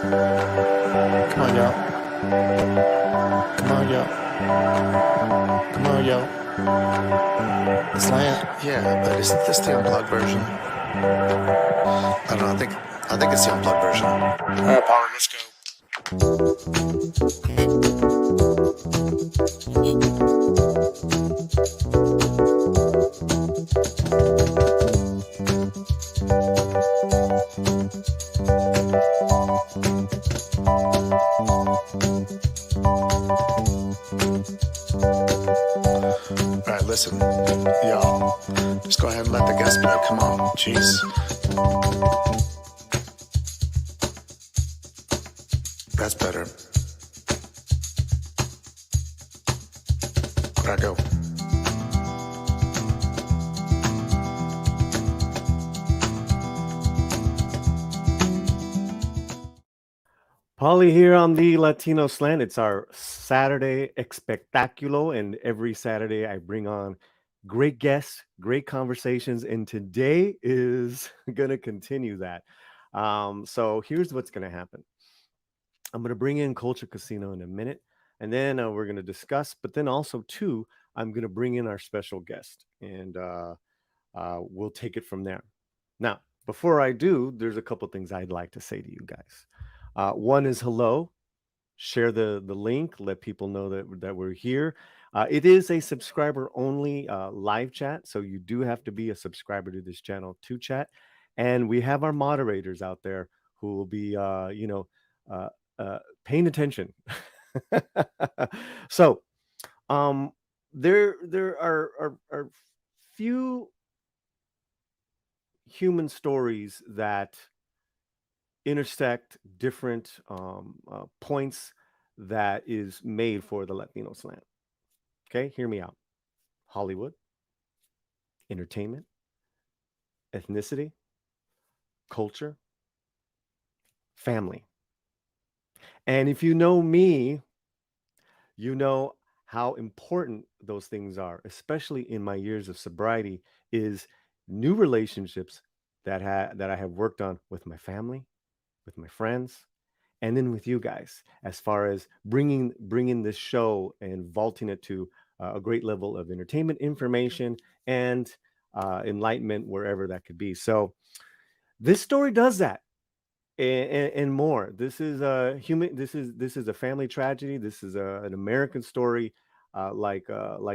Come on, y'all. Come on, y'all. Come on, y'all. The slant. Yeah, but isn't this the unplugged version? I don't know. I think it's the unplugged version. All right, Paulie, let's go. All right, listen, y'all. Just go ahead and let the guest play. Come on, jeez. That's better. Where'd I go? Paulie here on the Latino Slant. It's our Saturday Espectaculo, and every Saturday I bring on great guests, great conversations, and today is going to continue that. So here's what's going to happen. I'm going to bring in Culture Casino in a minute, and then we're going to discuss, but then also, too, I'm going to bring in our special guest, and we'll take it from there. Now, before I do, there's a couple things I'd like to say to you guys. One is hello. Share the link. Let people know that we're here. It is a subscriber only live chat, so you do have to be a subscriber to this channel to chat. And we have our moderators out there who will be, paying attention. So, there are few human stories that intersect different points that is made for the Latino slant. Okay, hear me out. Hollywood, entertainment, ethnicity, culture, family. And if you know me, you know how important those things are, especially in my years of sobriety, is new relationships that I have worked on with my family, with my friends, and then with you guys, as far as bringing this show and vaulting it to a great level of entertainment, information, and enlightenment wherever that could be. So this story does that, and more. This is a human. This is a family tragedy. This is an American story, like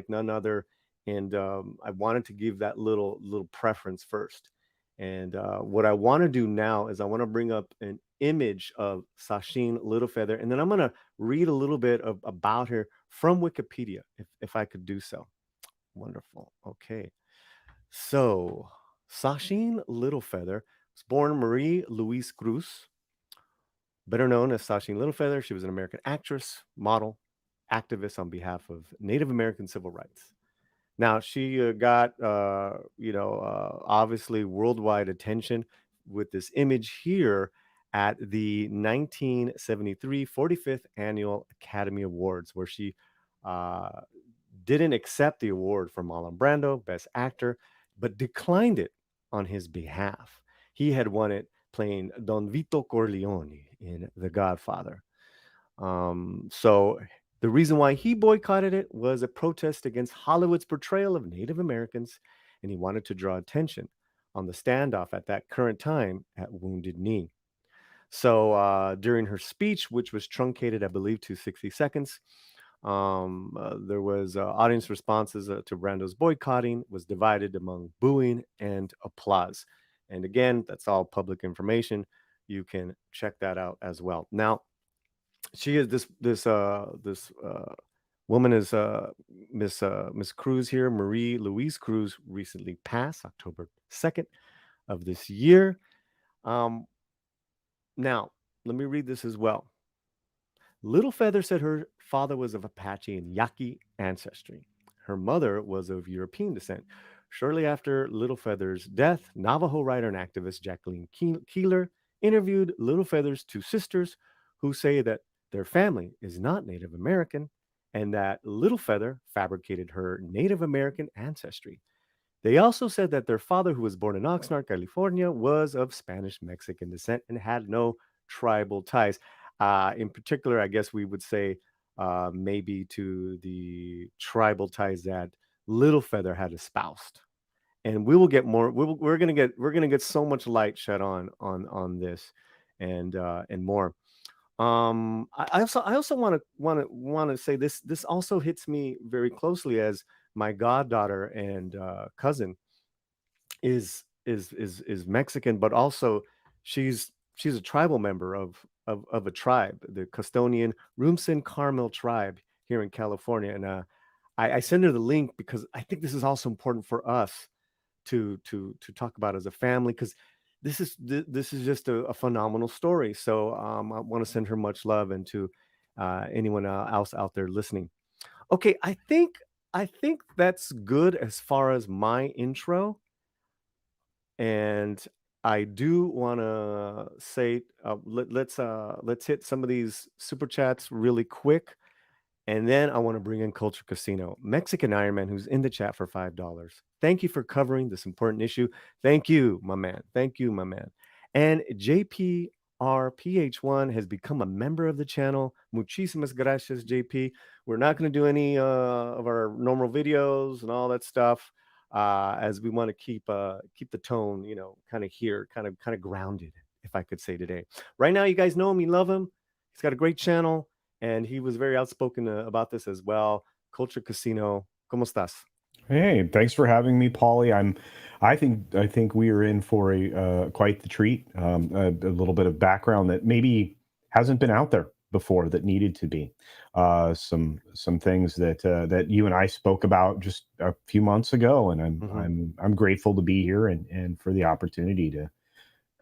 none other. And I wanted to give that little preference first. And what I want to do now is I want to bring up an image of Sasheen Littlefeather, and then I'm going to read a little bit about her from Wikipedia, if I could do so. Wonderful. Okay. So Sasheen Littlefeather was born Marie Louise Cruz, better known as Sasheen Littlefeather. She was an American actress, model, activist on behalf of Native American civil rights. Now, she got, obviously worldwide attention with this image here at the 1973 45th Annual Academy Awards, where she uh, didn't accept the award for Marlon Brando, Best Actor, but declined it on his behalf. He had won it playing Don Vito Corleone in The Godfather. So the reason why he boycotted it was a protest against Hollywood's portrayal of Native Americans, and he wanted to draw attention on the standoff at that current time at Wounded Knee. So during her speech, which was truncated, I believe, to 60 seconds, there was audience responses to Brando's boycotting was divided among booing and applause. And again, that's all public information. You can check that out as well. Now, she is this woman is Miss Cruz here, Marie Louise Cruz, recently passed October 2nd of this year. Now, let me read this as well. Littlefeather said her father was of Apache and Yaqui ancestry. Her mother was of European descent. Shortly after Littlefeather's death, Navajo writer and activist Jacqueline Keeler interviewed Littlefeather's two sisters, who say that their family is not Native American and that Littlefeather fabricated her Native American ancestry. They also said that their father, who was born in Oxnard, California, was of Spanish Mexican descent and had no tribal ties. In particular, I guess we would say maybe to the tribal ties that Littlefeather had espoused. And we will get more. We're gonna get so much light shed on this, and more. I also want to say this. This also hits me very closely as my goddaughter and cousin is Mexican, but also she's a tribal member of a tribe, the Custodian Rumsen Carmel tribe here in California, and I send her the link because I think this is also important for us to talk about as a family because this is just a phenomenal story. So I want to send her much love and to anyone else out there listening. Okay, I think that's good as far as my intro. And I do want to say let's hit some of these super chats really quick, and then I want to bring in Culture Casino, Mexican Iron Man, who's in the chat for $5. Thank you for covering this important issue. Thank you, my man. Thank you, my man. And JPRPH1 has become a member of the channel. Muchísimas gracias, JP. We're not going to do any of our normal videos and all that stuff, as we want to keep the tone, kind of here, kind of grounded, if I could say today. Right now, you guys know him, you love him. He's got a great channel, and he was very outspoken about this as well. Culture Casino, ¿cómo estás? Hey, thanks for having me, Paulie. I think we are in for a quite the treat. A little bit of background that maybe hasn't been out there before that needed to be. Some things that you and I spoke about just a few months ago, and I'm grateful to be here and for the opportunity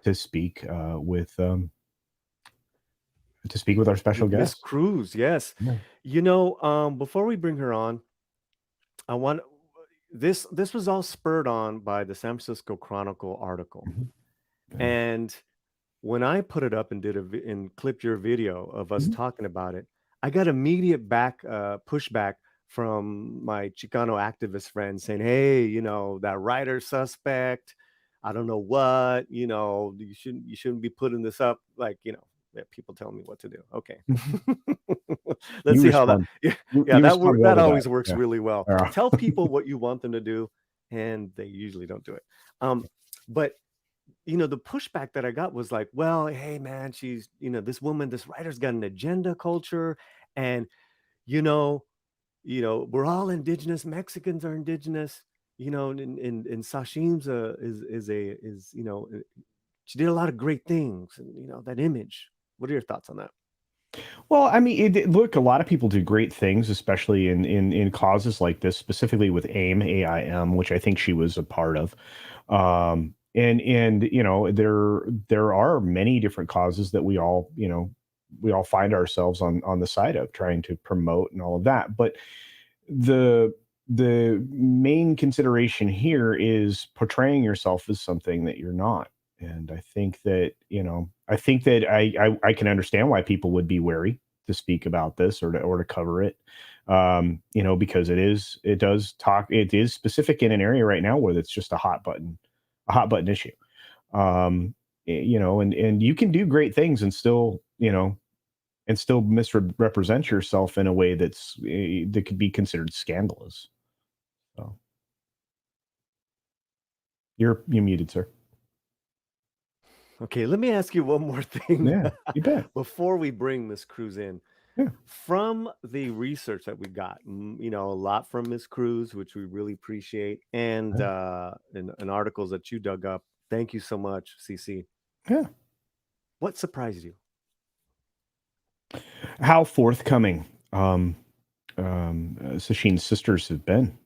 to speak with our special With Miss guest. Cruz, yes. Yeah. Before we bring her on, I want this was all spurred on by the San Francisco Chronicle article. Mhm. Yeah. And when I put it up and and clipped your video of us Mhm. talking about it, I got immediate pushback from my Chicano activist friends saying, "Hey, that writer suspect, I don't know what, you shouldn't be putting this up." Like, yeah, people tell me what to do. Okay, let's You see how that. respond. Yeah, You respond well that to that. always works Yeah. really well. Yeah. Tell people what you want them to do, and they usually don't do it. But the pushback that I got was like, well, hey man, she's, this woman, this writer's got an agenda culture, and you know, we're all indigenous. Mexicans are indigenous, and Sashim's she did a lot of great things, and that image. What are your thoughts on that? Well, I mean, look, a lot of people do great things, especially in causes like this, specifically with AIM, which I think she was a part of. And there are many different causes that we all find ourselves on the side of trying to promote and all of that. But the the main consideration here is portraying yourself as something that you're not. And I think that I can understand why people would be wary to speak about this or to cover it. Because it is specific in an area right now where it's just a hot button issue. And you can do great things and still misrepresent yourself in a way that could be considered scandalous. So you're muted, sir. Okay, let me ask you one more thing Yeah, you bet. before we bring Miss Cruz in. Yeah. From the research that we got, a lot from Miss Cruz, which we really appreciate, and Yeah. and articles that you dug up. Thank you so much, CC. Yeah. What surprised you? How forthcoming Sasheen's sisters have been.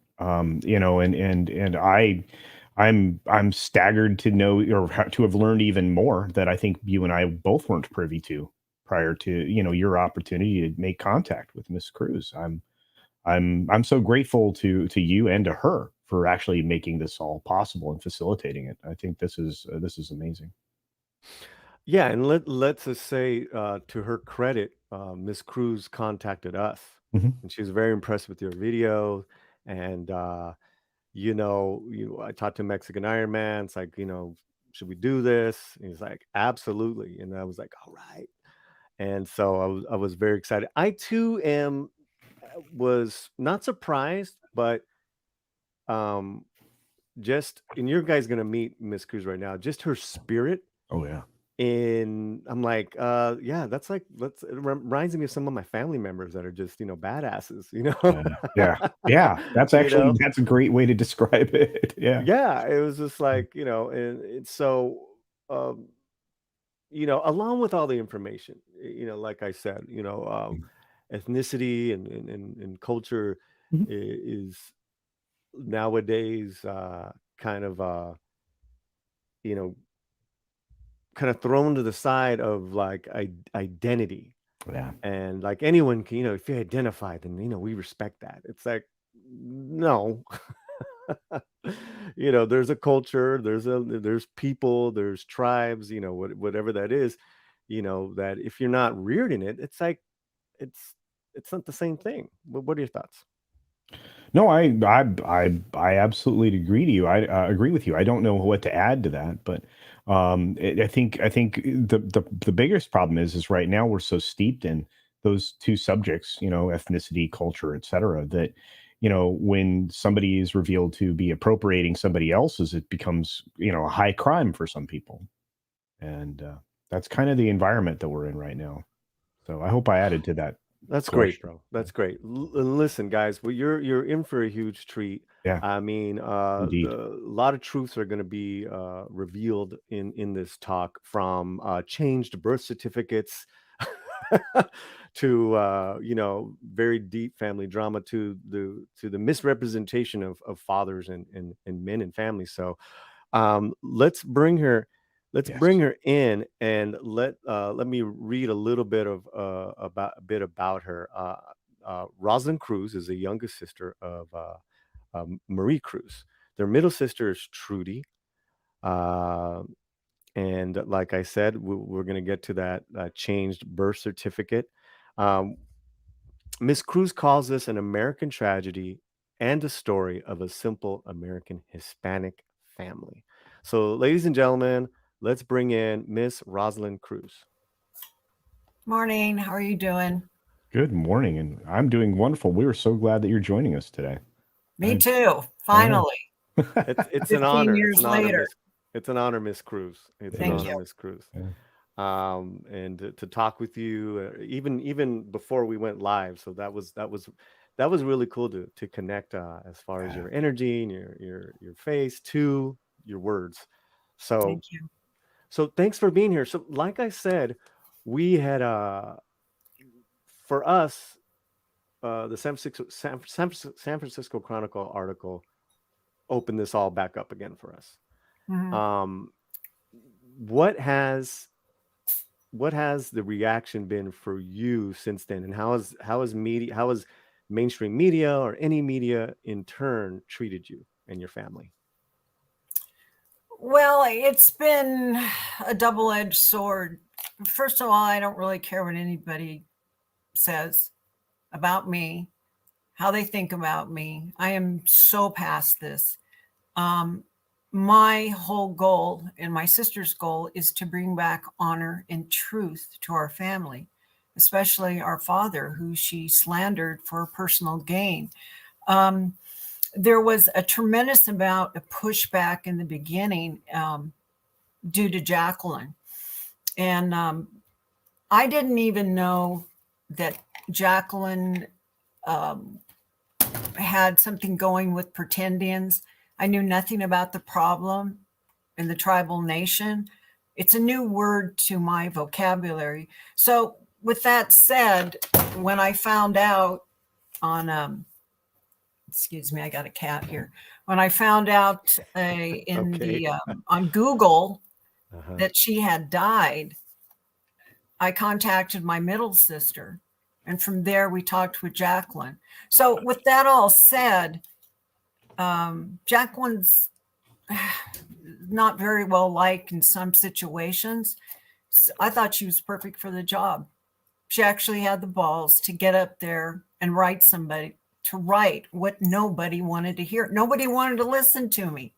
And I'm staggered to know or to have learned even more that I think you and I both weren't privy to prior to your opportunity to make contact with Miss Cruz. I'm so grateful to you and to her for actually making this all possible and facilitating it. I think this is amazing. Yeah, and let's just say, to her credit, Miss Cruz contacted us, Mhm. and she was very impressed with your video. And I talked to Mexican Iron Man. It's like, should we do this? And he's like, absolutely. And I was like, all right. And so I was very excited. I too was not surprised, but um just, and you guys gonna meet Miss Cruz right now, just her spirit. Oh yeah. And I'm like, yeah, that's like, reminds me of some of my family members that are just, badasses, Yeah. Yeah. Yeah. That's you actually know? that's a great way to describe it. Yeah. Yeah, it was just like, and so, um, along with all the information, like I said, ethnicity and culture Mhm. is nowadays kind of, you know, kind of thrown to the side of like identity. Yeah. And like anyone can, if you identify, then, we respect that. It's like, no. There's a culture, there's people, there's tribes, whatever that is, that if you're not reared in it, it's like it's it's not the same thing. What are your thoughts? No, I absolutely agree to you. I agree with you. I don't know what to add to that, but I think the biggest problem is right now we're so steeped in those two subjects, ethnicity, culture, etc., that when somebody is revealed to be appropriating somebody else's, it becomes a high crime for some people, and that's kind of the environment that we're in right now. So I hope I added to that That's great, question. bro. That's great. Listen, guys, well, you're in for a huge treat. Yeah, I mean, indeed. a lot of truths are going to be revealed in this talk, from changed birth certificates to very deep family drama, to the misrepresentation of fathers and men and families. So let's bring her. Let's bring Yes. her in, and let me read a little bit of about her. Rosalind Cruz is the youngest sister of Marie Cruz. Their middle sister is Trudy, uh, and like I said, we're going to get to that changed birth certificate. Um, Miss Cruz calls this an American tragedy and a story of a simple American Hispanic family. So, ladies and gentlemen, let's bring in Miss Rosalind Cruz. Morning. How are you doing? Good morning, and I'm doing wonderful. We were so glad that you're joining us today. Me I, too. yeah. Finally, It's an 15 honor. It's years an honor, later. Miss. It's an honor, Miss Cruz. It's an It Thank is. honor, you. Miss Cruz. Yeah. And to talk with you, even before we went live. So that was really cool to connect, as far as Yeah. your energy and your face to your words. So Thank you. so thanks for being here. So like I said, we had for us, the San Francisco Chronicle article opened this all back up again for us. Mhm. What has the reaction been for you since then, and how has mainstream media or any media in turn treated you and your family? Well, it's been a double-edged sword. First of all, I don't really care what anybody says about me, how they think about me. I am so past this. My whole goal and my sister's goal is to bring back honor and truth to our family, especially our father, who she slandered for personal gain. There was a tremendous amount of pushback in the beginning, due to Jacqueline. And I didn't even know that Jacqueline had something going with pretendians. I knew nothing about the problem in the tribal nation. It's a new word to my vocabulary. So, with that said, when I found out on, excuse me, I got a cat here. When I found out in Okay. the on Google Uh-huh. that she had died, I contacted my middle sister, and from there we talked with Jacqueline. So, with that all said, Jacqueline's not very well liked in some situations. So I thought she was perfect for the job. She actually had the balls to get up there and write what nobody wanted to hear. Nobody wanted to listen to me.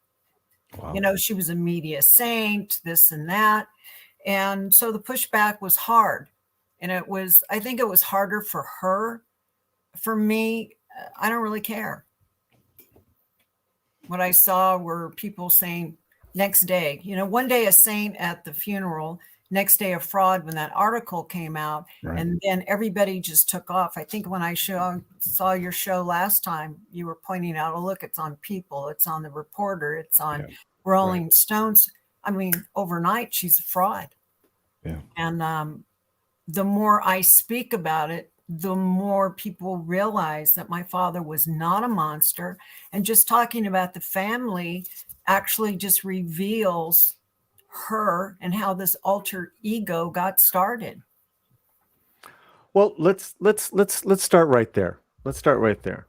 Wow. She was a media saint, this and that. And so the pushback was hard. And I think it was harder for her. For me, I don't really care. What I saw were people saying next day, one day a saint at the funeral, next day a fraud when that article came out. Right. And then everybody just took off. I think when I saw your show last time, you were pointing out, oh, look, it's on People, it's on The Reporter, it's on Rolling Stones. I mean, overnight, she's a fraud. Yeah. And the more I speak about it, the more people realize that my father was not a monster. And just talking about the family actually just reveals her and how this alter ego got started. Well, let's start right there. Let's start right there.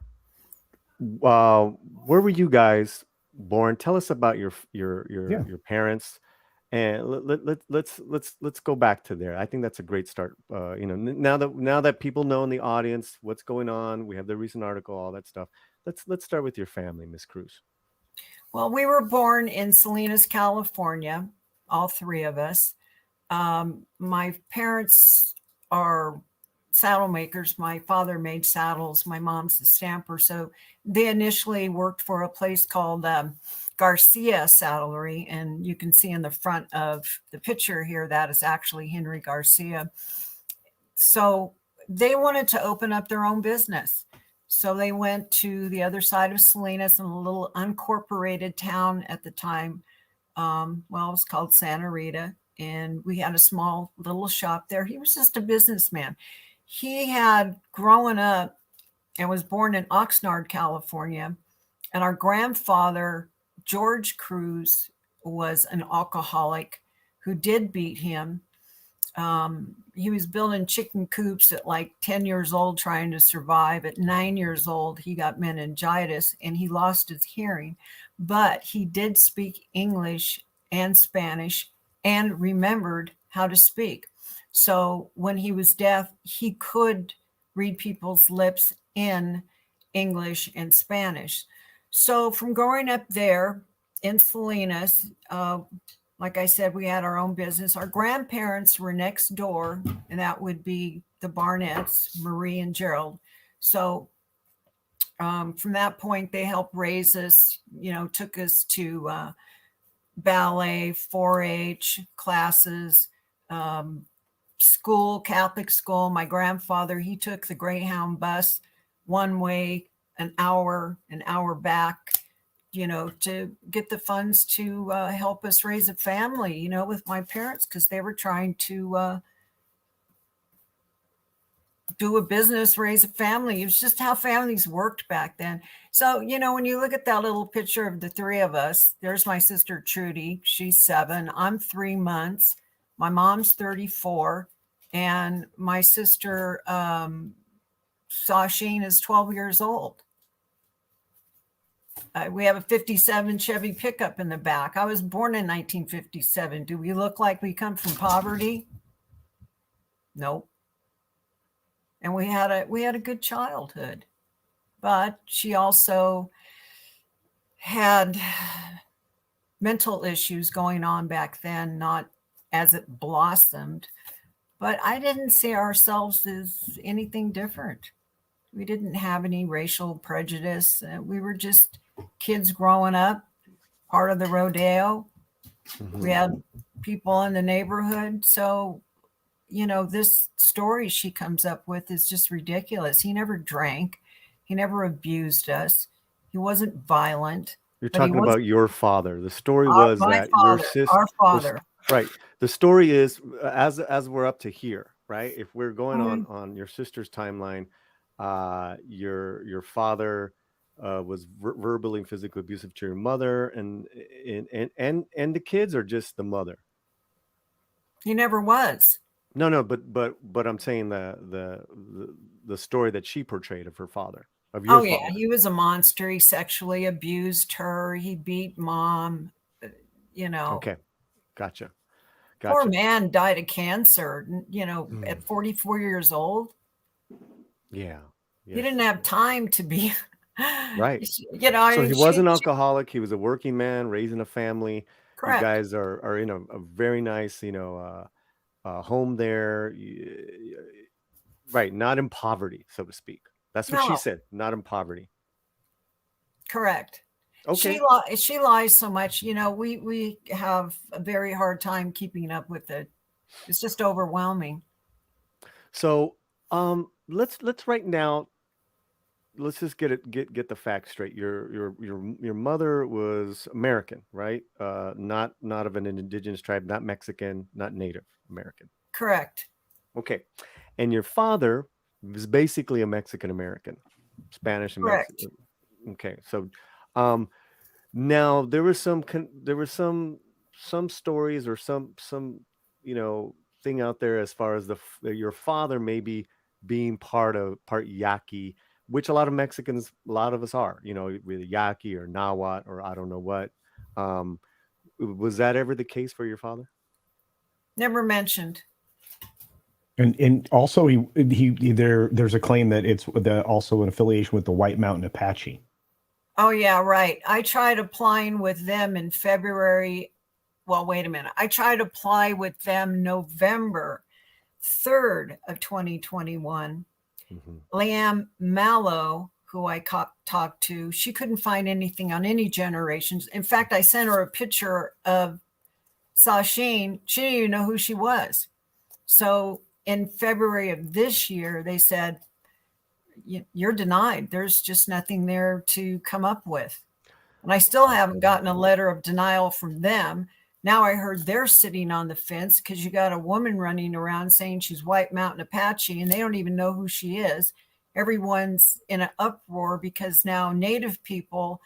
Where were you guys born? Tell us about your parents, and let's go back to there. I think that's a great start. Now that people know in the audience what's going on, we have the recent article, all that stuff. Let's start with your family, Miss Cruz. Well, we were born in Salinas, California, all three of us. My parents are saddle makers. My father made saddles. My mom's a stamper. So they initially worked for a place called Garcia Saddlery. And you can see in the front of the picture here, that is actually Henry Garcia. So they wanted to open up their own business. So they went to the other side of Salinas in a little uncorporated town at the time. It was called Santa Rita. And we had a small little shop there. He was just a businessman. He had grown up and was born in Oxnard, California. And our grandfather, George Cruz, was an alcoholic who did beat him. He was building chicken coops at like 10 years old, trying to survive. At 9 years old, he got meningitis and he lost his hearing. But he did speak English and Spanish and remembered how to speak. So when he was deaf, he could read people's lips in English and Spanish. So from growing up there in Salinas, like I said, we had our own business. Our grandparents were next door, and that would be the Barnetts, Marie and Gerald. So from that point, they helped raise us, took us to ballet, 4-H classes, school, Catholic school. My grandfather, he took the Greyhound bus one way, an hour back, to get the funds to help us raise a family, with my parents, because they were trying to do a business, raise a family. It was just how families worked back then. So, when you look at that little picture of the three of us, there's my sister Trudy. She's 7. I'm 3 months. My mom's 34. And my sister Sasheen is 12 years old. We have a 57 Chevy pickup in the back. I was born in 1957. Do we look like we come from poverty? Nope. And we had a good childhood, but she also had mental issues going on back then, not as it blossomed, but I didn't see ourselves as anything different. We didn't have any racial prejudice. We were just kids growing up, part of the rodeo. Mm-hmm. We had people in the neighborhood. So, this story she comes up with is just ridiculous. He never drank. He never abused us. He wasn't violent. You're talking about your father. The story was that your sister, our father. Right. The story is, as we're up to here, right? If we're going on your sister's timeline, your father was verbally and physically abusive to your mother, and the kids, or just the mother? He never was. No, but I'm saying the story that she portrayed of her father, of your father. Yeah, he was a monster. He sexually abused her. He beat mom. Okay, gotcha. Poor man died of cancer. At 44 years old. Yeah. He didn't have time to be Right. You know, So he was she an alcoholic. He was a working man, raising a family. You correct. guys are in a very nice, home there. Right. Not in poverty, so to speak. That's what she No, said. Not in poverty. correct. Okay. She lies so much. You know, we have a very hard time keeping up with it. It's just overwhelming. So let's right now, let's just get the facts straight. Your mother was American, right? Not of an indigenous tribe, not Mexican, not Native American. Correct. Okay. And your father was basically a Mexican American, Spanish and Correct. Mexican. Okay. So um now there was some stories or some thing out there as far as your father maybe being part Yaqui, which a lot of Mexicans, a lot of us are, really Yaqui or Nahuatl or I don't know what. Was that ever the case for your father? Never mentioned. And also there's a claim that it's also an affiliation with the White Mountain Apache. Oh yeah, right. I tried applying with them in February. Well, wait a minute. I tried to apply with them November 3rd of 2021. Liam Mallow, who I talked to, she couldn't find anything on any generations. In fact, I sent her a picture of Sasheen. She didn't even know who she was. So in February of this year, they said, you're denied. There's just nothing there to come up with. And I still haven't gotten a letter of denial from them. Now I heard they're sitting on the fence because you got a woman running around saying she's White Mountain Apache and they don't even know who she is. Everyone's in an uproar because now Native people,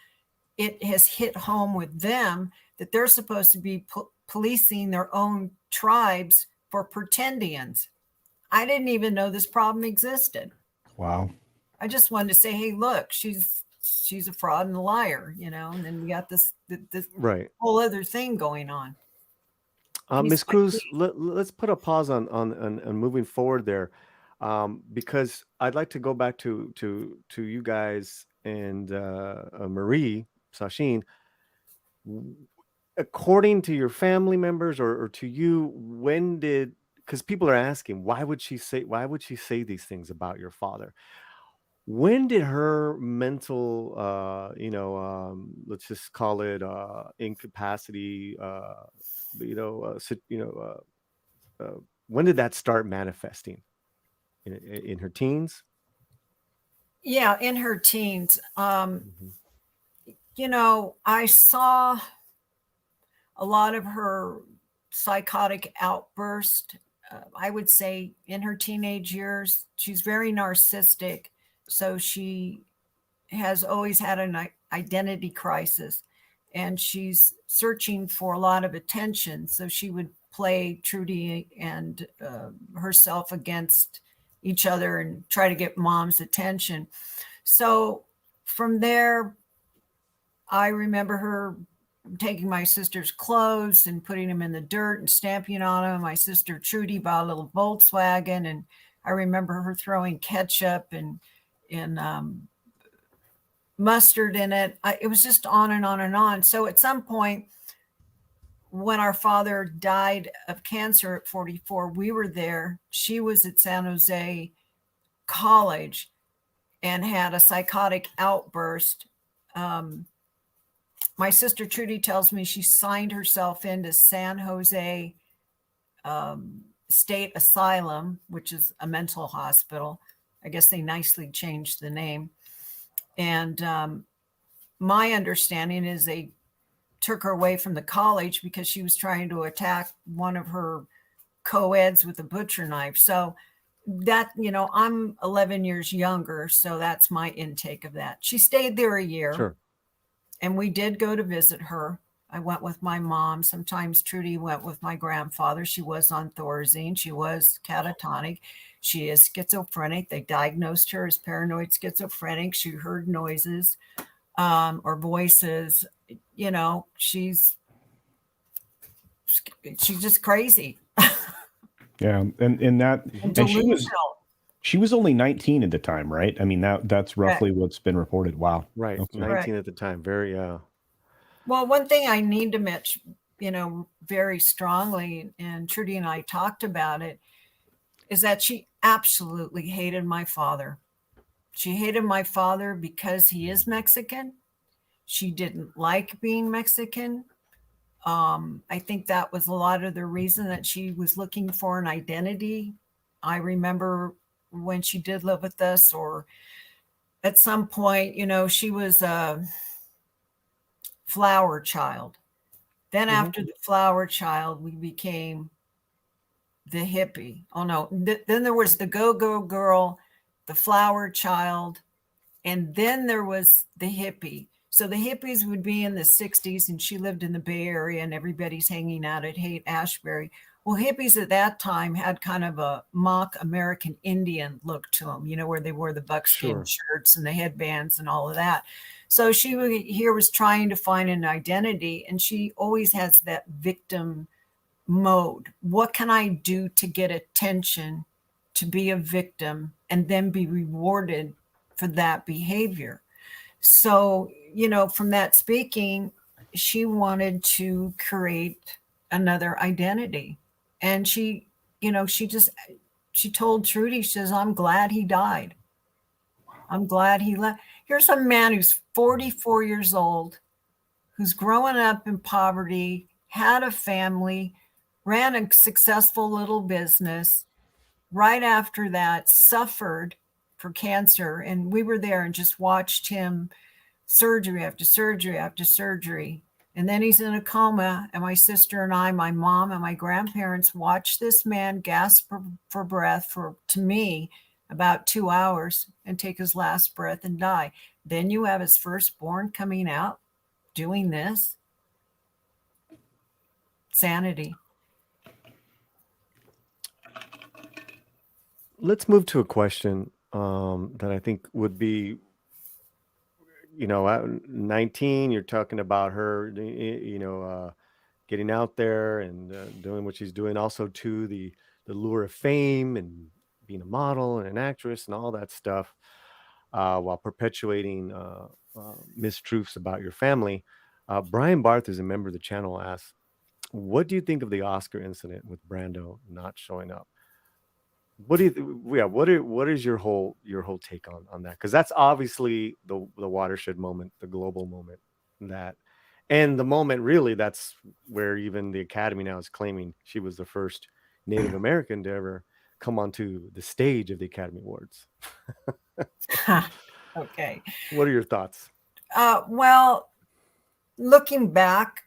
it has hit home with them that they're supposed to be policing their own tribes for pretendians. I didn't even know this problem existed. Wow. I just wanted to say, hey, look, she's a fraud and a liar, and then we got this Right. whole other thing going on. Ms. Cruz, let's put a pause on moving forward there, because I'd like to go back to you guys and Marie, Sasheen. According to your family members or to you, because people are asking, why would she say these things about your father? When did her mental, let's just call it incapacity, when did that start manifesting? In her teens? Yeah, in her teens. I saw a lot of her psychotic outburst. I would say in her teenage years, she's very narcissistic. So she has always had an identity crisis and she's searching for a lot of attention. So she would play Trudy and herself against each other and try to get mom's attention. So from there, I remember her taking my sister's clothes and putting them in the dirt and stamping on them. My sister Trudy bought a little Volkswagen, and I remember her throwing ketchup and mustard in it. It was just on and on and on. So at some point, when our father died of cancer at 44, we were there. She was at San Jose College and had a psychotic outburst. My sister Trudy tells me she signed herself into San Jose State Asylum, which is a mental hospital. I guess they nicely changed the name. And my understanding is they took her away from the college because she was trying to attack one of her co-eds with a butcher knife. So that, I'm 11 years younger. So that's my intake of that. She stayed there a year. Sure. And we did go to visit her. I went with my mom. Sometimes Trudy went with my grandfather. She was on Thorazine. She was catatonic. She is schizophrenic. They diagnosed her as paranoid schizophrenic. She heard noises or voices. She's just crazy. Yeah, and delusional. She was only 19 at the time, right? I mean, that's roughly what's been reported. Wow. Right. Okay. 19 at the time. Very, Well, one thing I need to mention, very strongly, and Trudy and I talked about it, is that she absolutely hated my father. She hated my father because he is Mexican. She didn't like being Mexican. I think that was a lot of the reason that she was looking for an identity. I remember when she did live with us, or at some point, she was a flower child. Then after the flower child, we became the hippie. Oh no, then there was the go-go girl, the flower child, and then there was the hippie. So the hippies would be in the 60s, and she lived in the Bay Area, and everybody's hanging out at Haight-Ashbury. Well, hippies at that time had kind of a mock American Indian look to them, where they wore the buckskin shirts and the headbands and all of that. So she here was trying to find an identity, and she always has that victim mode. What can I do to get attention, to be a victim, and then be rewarded for that behavior? So, from that speaking, she wanted to create another identity. And she told Trudy, she says, I'm glad he died. I'm glad he left. Here's a man who's 44 years old, who's growing up in poverty, had a family, ran a successful little business. Right after that, suffered for cancer. And we were there and just watched him surgery after surgery after surgery. And then he's in a coma. And my sister and I, my mom and my grandparents watched this man gasp for breath for, to me, about 2 hours and take his last breath and die. Then you have his firstborn coming out doing this. Sanity. Let's move to a question that I think would be, at 19, you're talking about her, getting out there and doing what she's doing. Also, to the lure of fame and being a model and an actress and all that stuff, while perpetuating mistruths about your family. Brian Barth, is a member of the channel, asks, what do you think of the Oscar incident with Brando not showing up? What do you what is your whole take on that? Because that's obviously the watershed moment, the global moment, that, and the moment really that's where even the Academy now is claiming she was the first Native American to ever come onto the stage of the Academy Awards. Okay. What are your thoughts? Well, looking back,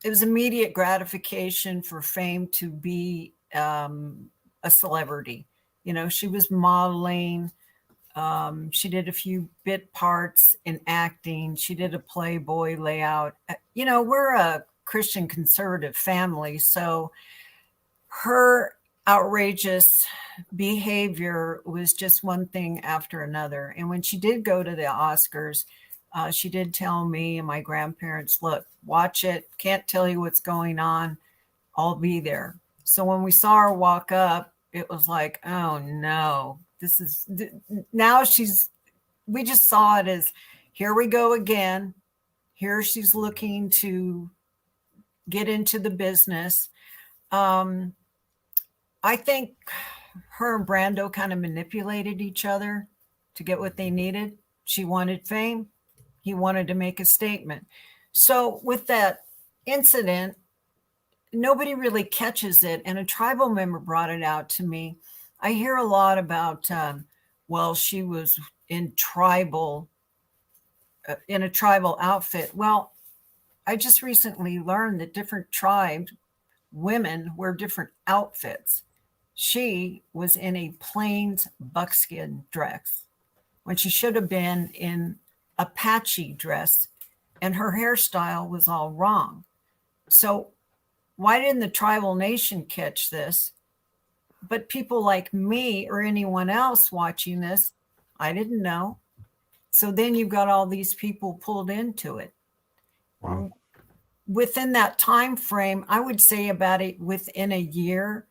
it was immediate gratification for fame to be a celebrity. She was modeling. She did a few bit parts in acting. She did a Playboy layout. We're a Christian conservative family, so her outrageous behavior was just one thing after another. And when she did go to the Oscars, she did tell me and my grandparents, look, watch it. Can't tell you what's going on. I'll be there. So when we saw her walk up, it was like, oh no, we just saw it as, here we go again. Here she's looking to get into the business. I think her and Brando kind of manipulated each other to get what they needed. She wanted fame. He wanted to make a statement. So with that incident, nobody really catches it. And a tribal member brought it out to me. I hear a lot about, she was in a tribal outfit. Well, I just recently learned that different tribes, women wear different outfits. She was in a plain buckskin dress when she should have been in a patchy dress, and her hairstyle was all wrong. So why didn't the tribal nation catch this? But people like me or anyone else watching this, I didn't know. So then you've got all these people pulled into it. Wow. Within that time frame, I would say about it within a year,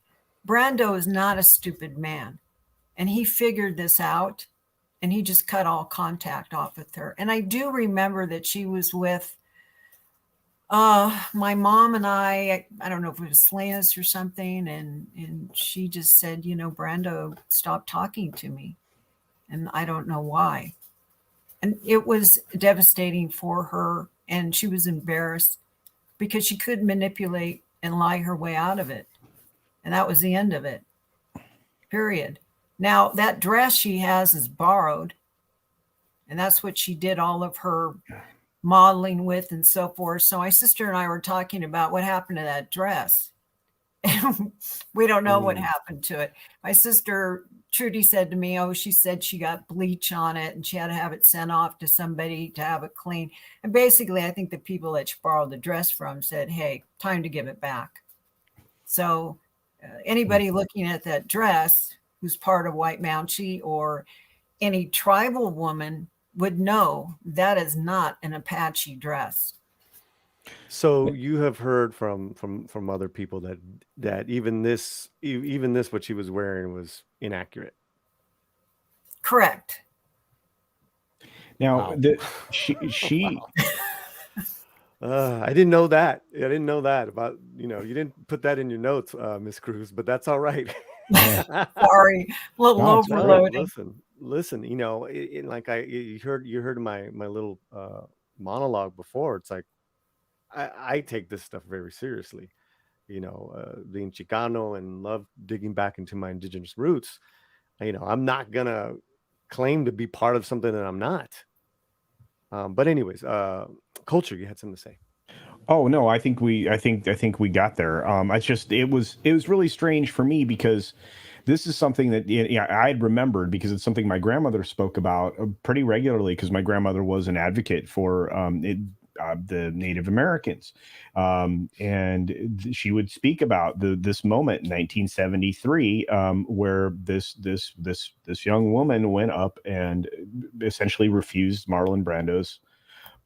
Brando is not a stupid man. And he figured this out, and he just cut all contact off with her. And I do remember that she was with my mom and I don't know if it was Slanus or something, and she just said, Brando stopped talking to me, and I don't know why. And it was devastating for her, and she was embarrassed because she could manipulate and lie her way out of it. And that was the end of it. Period. Now, that dress she has is borrowed, and that's what she did all of her modeling with and so forth. So my sister and I were talking about what happened to that dress. We don't know what happened to it. My sister Trudy said to me, she said she got bleach on it and she had to have it sent off to somebody to have it cleaned. And basically, I think the people that she borrowed the dress from said, hey, time to give it back. So anybody looking at that dress who's part of White Mountie or any tribal woman would know that is not an Apache dress. So you have heard from other people that even this what she was wearing was inaccurate. Correct. Now, Wow. she I didn't know that. I didn't know that about, you didn't put that in your notes, Miss Cruz, but that's all right. Sorry, a little overloaded. Listen, like you heard my little monologue before. It's like, I take this stuff very seriously, being Chicano and love digging back into my indigenous roots. I'm not gonna claim to be part of something that I'm not. But anyways, culture, you had something to say. Oh no, I think we got there. It was really strange for me because this is something that I had remembered because it's something my grandmother spoke about pretty regularly because my grandmother was an advocate for the Native Americans, and she would speak about this moment in 1973 where this young woman went up and essentially refused Marlon Brando's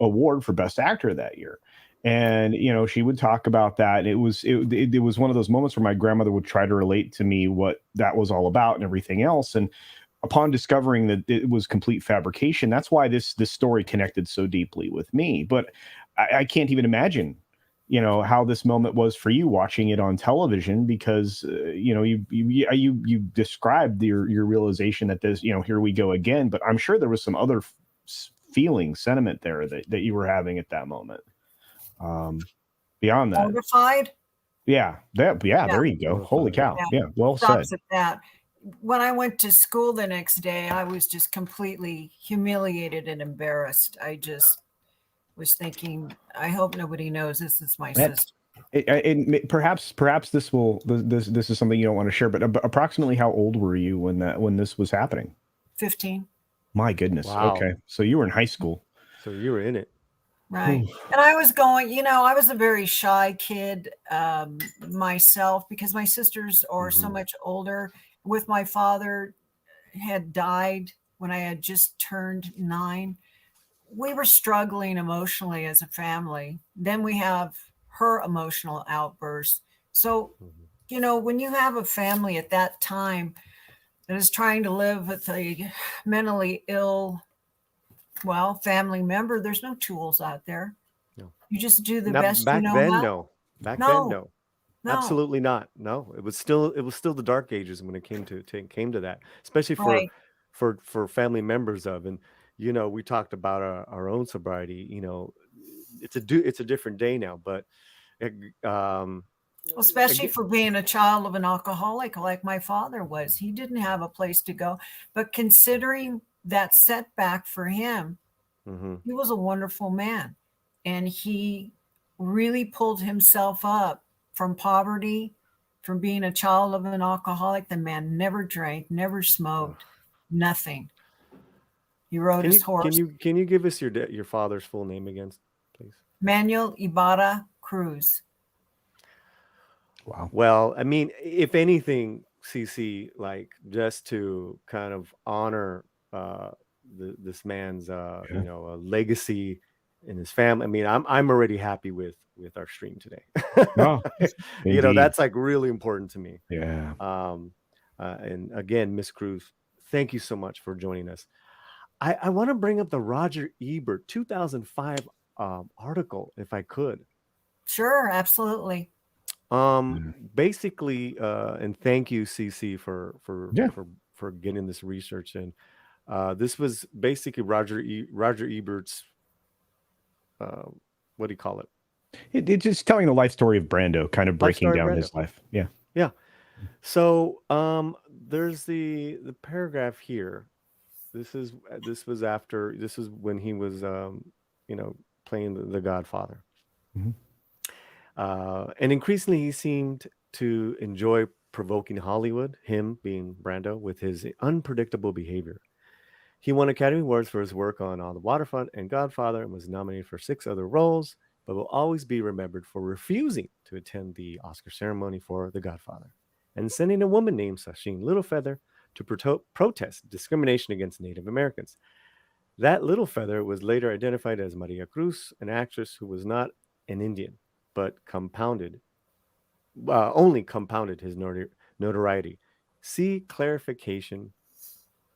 award for Best Actor that year. And she would talk about that. It was one of those moments where my grandmother would try to relate to me what that was all about and everything else. And upon discovering that it was complete fabrication, that's why this story connected so deeply with me. But I can't even imagine, how this moment was for you watching it on television, because you described your realization that this, here we go again. But I'm sure there was some other sentiment there that you were having at that moment. Beyond that, mortified. Yeah, there you go. Holy cow. Yeah, well said. At that. When I went to school the next day, I was just completely humiliated and embarrassed. I just was thinking, I hope nobody knows this is my sister. Perhaps this is something you don't want to share, but approximately how old were you when this was happening? 15. My goodness. Wow. Okay, so you were in high school. So you were in it. Right. And I was going, I was a very shy kid myself because my sisters are so much older. With my father had died when I had just turned 9. We were struggling emotionally as a family. Then we have her emotional outbursts. So, when you have a family at that time that is trying to live with a mentally ill family member, there's no tools out there. No. You just do the best back you know then, how. No. Back then, no. Absolutely not. No, it was still the dark ages when it came to that, especially for family members of. And we talked about our own sobriety. It's a different day now, but especially for being a child of an alcoholic like my father was. He didn't have a place to go, but considering that setback for him, he was a wonderful man, and he really pulled himself up from poverty, from being a child of an alcoholic. The man never drank, never smoked, nothing. He rode his horse. Can you give us your father's full name again, please? Manuel Ibarra Cruz. Wow. Well, I mean, if anything, CC, like just to kind of honor this man's legacy in his family. I mean, I'm already happy with our stream today. Oh, that's like really important to me. Yeah. And again, Miss Cruz, thank you so much for joining us. I want to bring up the Roger Ebert 2005 article, if I could. Sure, absolutely. Basically, and thank you, CC, Yeah. for getting this research in. This was basically Roger Ebert's, what do you call it? It's just telling the life story of Brando, kind of breaking down his life. Yeah. Yeah. So there's the paragraph here. This was when he was playing the Godfather. Mhm. And increasingly he seemed to enjoy provoking Hollywood, him being Brando, with his unpredictable behavior. He won Academy Awards for his work on On the Waterfront and Godfather, and was nominated for 6 other roles, but will always be remembered for refusing to attend the Oscar ceremony for The Godfather and sending a woman named Sasheen Littlefeather to protest discrimination against Native Americans. That Littlefeather was later identified as Maria Cruz, an actress who was not an Indian, but only compounded his notoriety. See clarification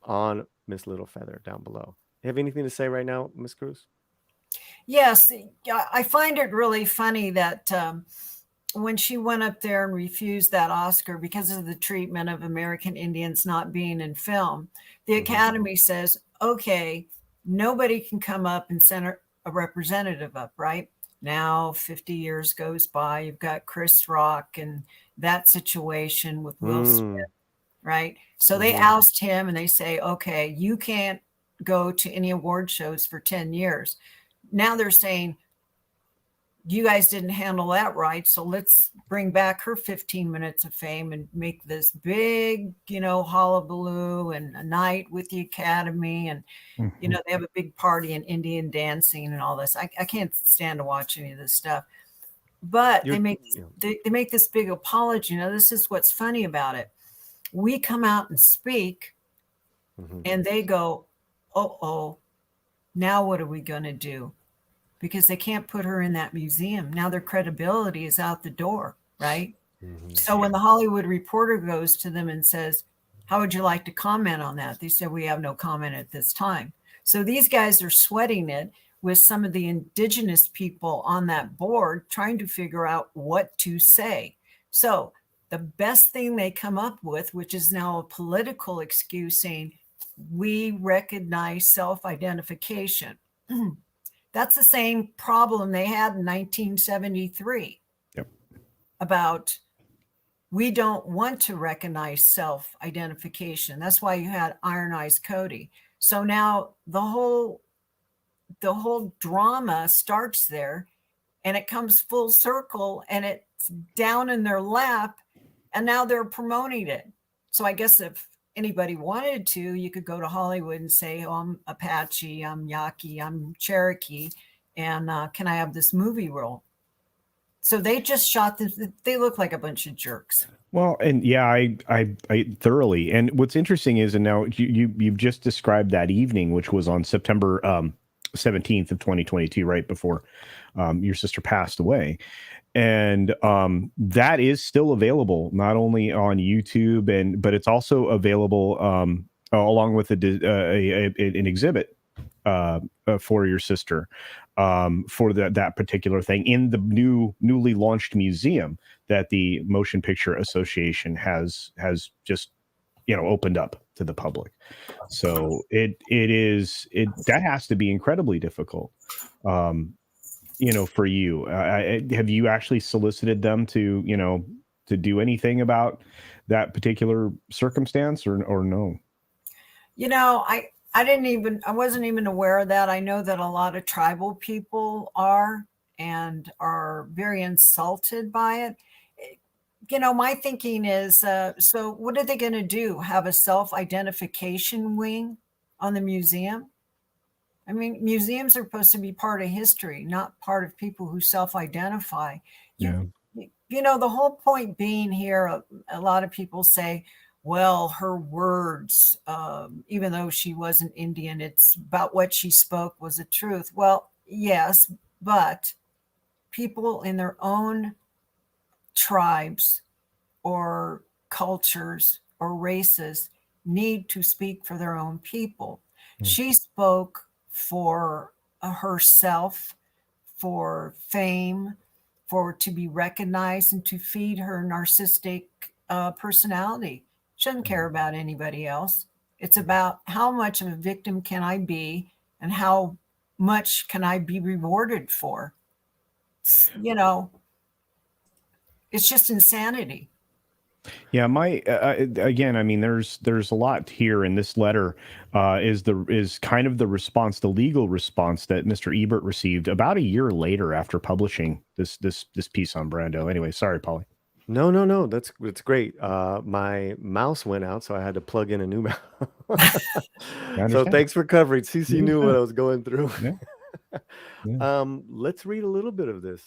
on Miss Littlefeather down below. You have anything to say right now, Miss Cruz? Yes, I find it really funny that when she went up there and refused that Oscar because of the treatment of American Indians not being in film, the Academy says, okay, nobody can come up and send a representative up, right? Now 50 years goes by, you've got Chris Rock and that situation with Will Smith, right? So they oust him and they say, okay, you can't go to any award shows for 10 years. Now they're saying, you guys didn't handle that right, so let's bring back her 15 minutes of fame and make this big, hullabaloo and a night with the Academy. And, they have a big party and Indian dancing and all this. I can't stand to watch any of this stuff. But they make this big apology. This is what's funny about it. We come out and speak, and they go, oh, now what are we going to do? Because they can't put her in that museum. Now their credibility is out the door, right? So when the Hollywood Reporter goes to them and says, how would you like to comment on that? They said, we have no comment at this time. So these guys are sweating it with some of the indigenous people on that board trying to figure out what to say. So the best thing they come up with, which is now a political excuse, saying, we recognize self-identification. That's the same problem they had in 1973 about we don't want to recognize self-identification. That's why you had Iron Eyes Cody. So now the whole drama starts there, and it comes full circle, and it's down in their lap, and now they're promoting it. So I guess if anybody wanted to, you could go to Hollywood and say, oh, I'm Apache, I'm Yaqui, I'm Cherokee, and can I have this movie role? So they just shot this. They look like a bunch of jerks. Well, and yeah, I thoroughly. And what's interesting is, and now you've just described that evening, which was on September 17th of 2022, right before your sister passed away. And that is still available, not only on YouTube, but it's also available along with an exhibit for your sister for that particular thing in the newly launched museum that the Motion Picture Association has just opened up to the public. So that has to be incredibly difficult. For you, have you actually solicited them to do anything about that particular circumstance or no? I wasn't even aware of that. I know that a lot of tribal people are very insulted by it. My thinking is, so what are they going to do? Have a self-identification wing on the museum? I mean, museums are supposed to be part of history, not part of people who self-identify. Yeah. The whole point being here, a lot of people say, well, her words, even though she wasn't Indian, it's about what she spoke was the truth. Well, yes, but people in their own tribes or cultures or races need to speak for their own people. She spoke for herself, for fame, for to be recognized, and to feed her narcissistic personality. She doesn't care about anybody else. It's about how much of a victim can I be and how much can I be rewarded for. You know, it's just insanity. Yeah, my again, I mean, there's a lot here in this letter. Is kind of the response, the legal response that Mr. Ebert received about a year later after publishing this piece on Brando. Anyway, sorry, Paulie. No. That's great. My mouse went out, so I had to plug in a new mouse. So thanks for covering. CC knew what I was going through. Yeah. Let's read a little bit of this.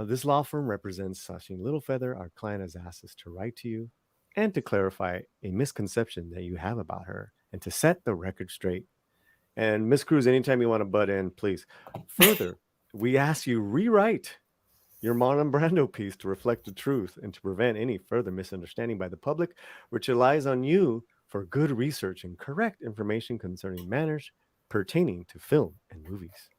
This law firm represents Sasheen Littlefeather. Our client has asked us to write to you and to clarify a misconception that you have about her and to set the record straight. And Miss Cruz, anytime you want to butt in, please. Further, we ask you rewrite your Marlon Brando piece to reflect the truth and to prevent any further misunderstanding by the public, which relies on you for good research and correct information concerning matters pertaining to film and movies.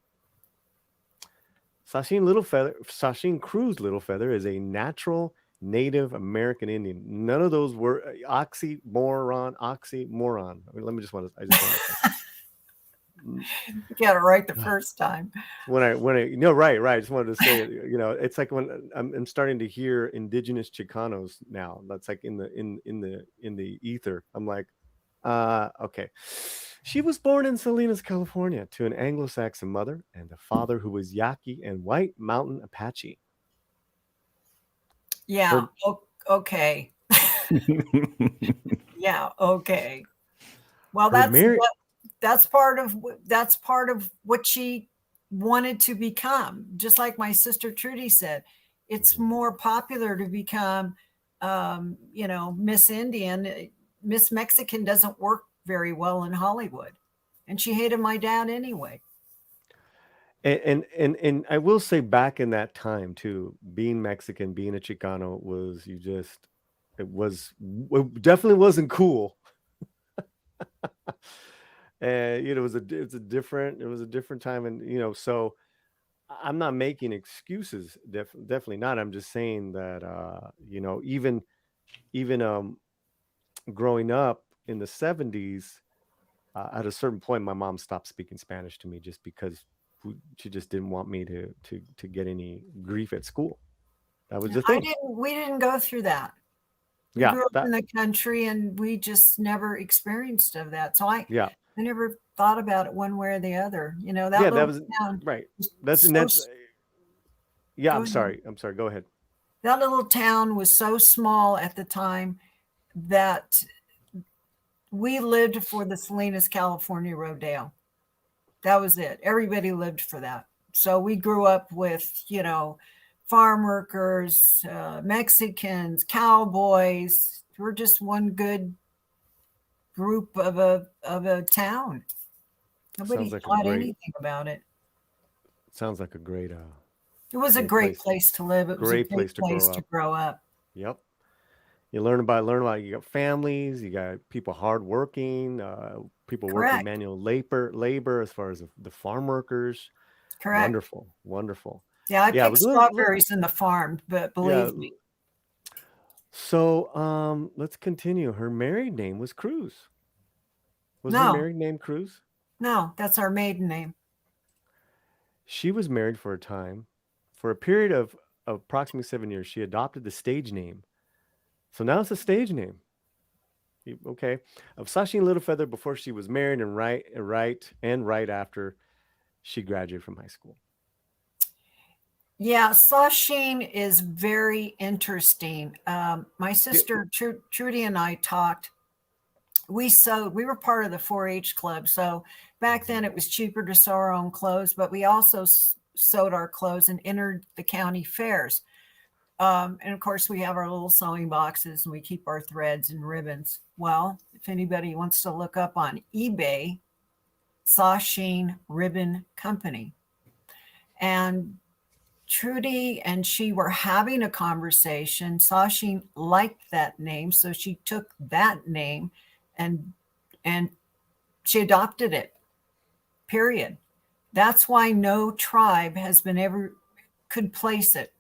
Sasheen Cruz Littlefeather is a natural Native American Indian. None of those were oxymoron. Let me just want to. I just want to say. You got it right the first time. Right. I just wanted to say it. You know, it's like when I'm starting to hear indigenous Chicanos now. That's like in the ether. I'm like, okay. She was born in Salinas, California, to an Anglo-Saxon mother and a father who was Yaqui and White Mountain Apache. Yeah. Okay. Yeah. Okay. Well, that's part of what she wanted to become. Just like my sister Trudy said, it's more popular to become, Miss Indian. Miss Mexican doesn't work very well in Hollywood, and she hated my dad anyway. And I will say, back in that time too, being Mexican, being a Chicano it definitely wasn't cool. And it was a different time, and so I'm not making excuses, definitely not. I'm just saying that even growing up in the 70s, at a certain point my mom stopped speaking Spanish to me just because she just didn't want me to get any grief at school. That was the thing. We didn't go through that. We grew up in the country, and we just never experienced of that. So I never thought about it one way or the other. That was town, right. I'm sorry. Go ahead. That little town was so small at the time that we lived for the Salinas, California Rodeo. That was it. Everybody lived for that. So we grew up with, farm workers, Mexicans, cowboys. We're just one good group of a town. Nobody thought anything about it. Sounds like a great. It was a great place to live. It was a great place to grow up. Yep. You learn about. You got families. You got people hardworking. People working manual labor as far as the farm workers. Correct. Wonderful. Yeah, I picked strawberries in the farm, but believe me. So let's continue. Her married name was Cruz. Was her married name Cruz? No, that's our maiden name. She was married for a time. For a period of approximately 7 years, she adopted the stage name. So now it's a stage name. Okay. Of Sasheen Littlefeather before she was married and right after she graduated from high school. Yeah, Sasheen is very interesting. My sister Trudy and I talked. We were part of the 4-H club. So back then it was cheaper to sew our own clothes, but we also sewed our clothes and entered the county fairs. And of course, we have our little sewing boxes and we keep our threads and ribbons. Well, if anybody wants to look up on eBay, Sasheen Ribbon Company. And Trudy and she were having a conversation. Sasheen liked that name, so she took that name and she adopted it. Period. That's why no tribe has been ever could place it.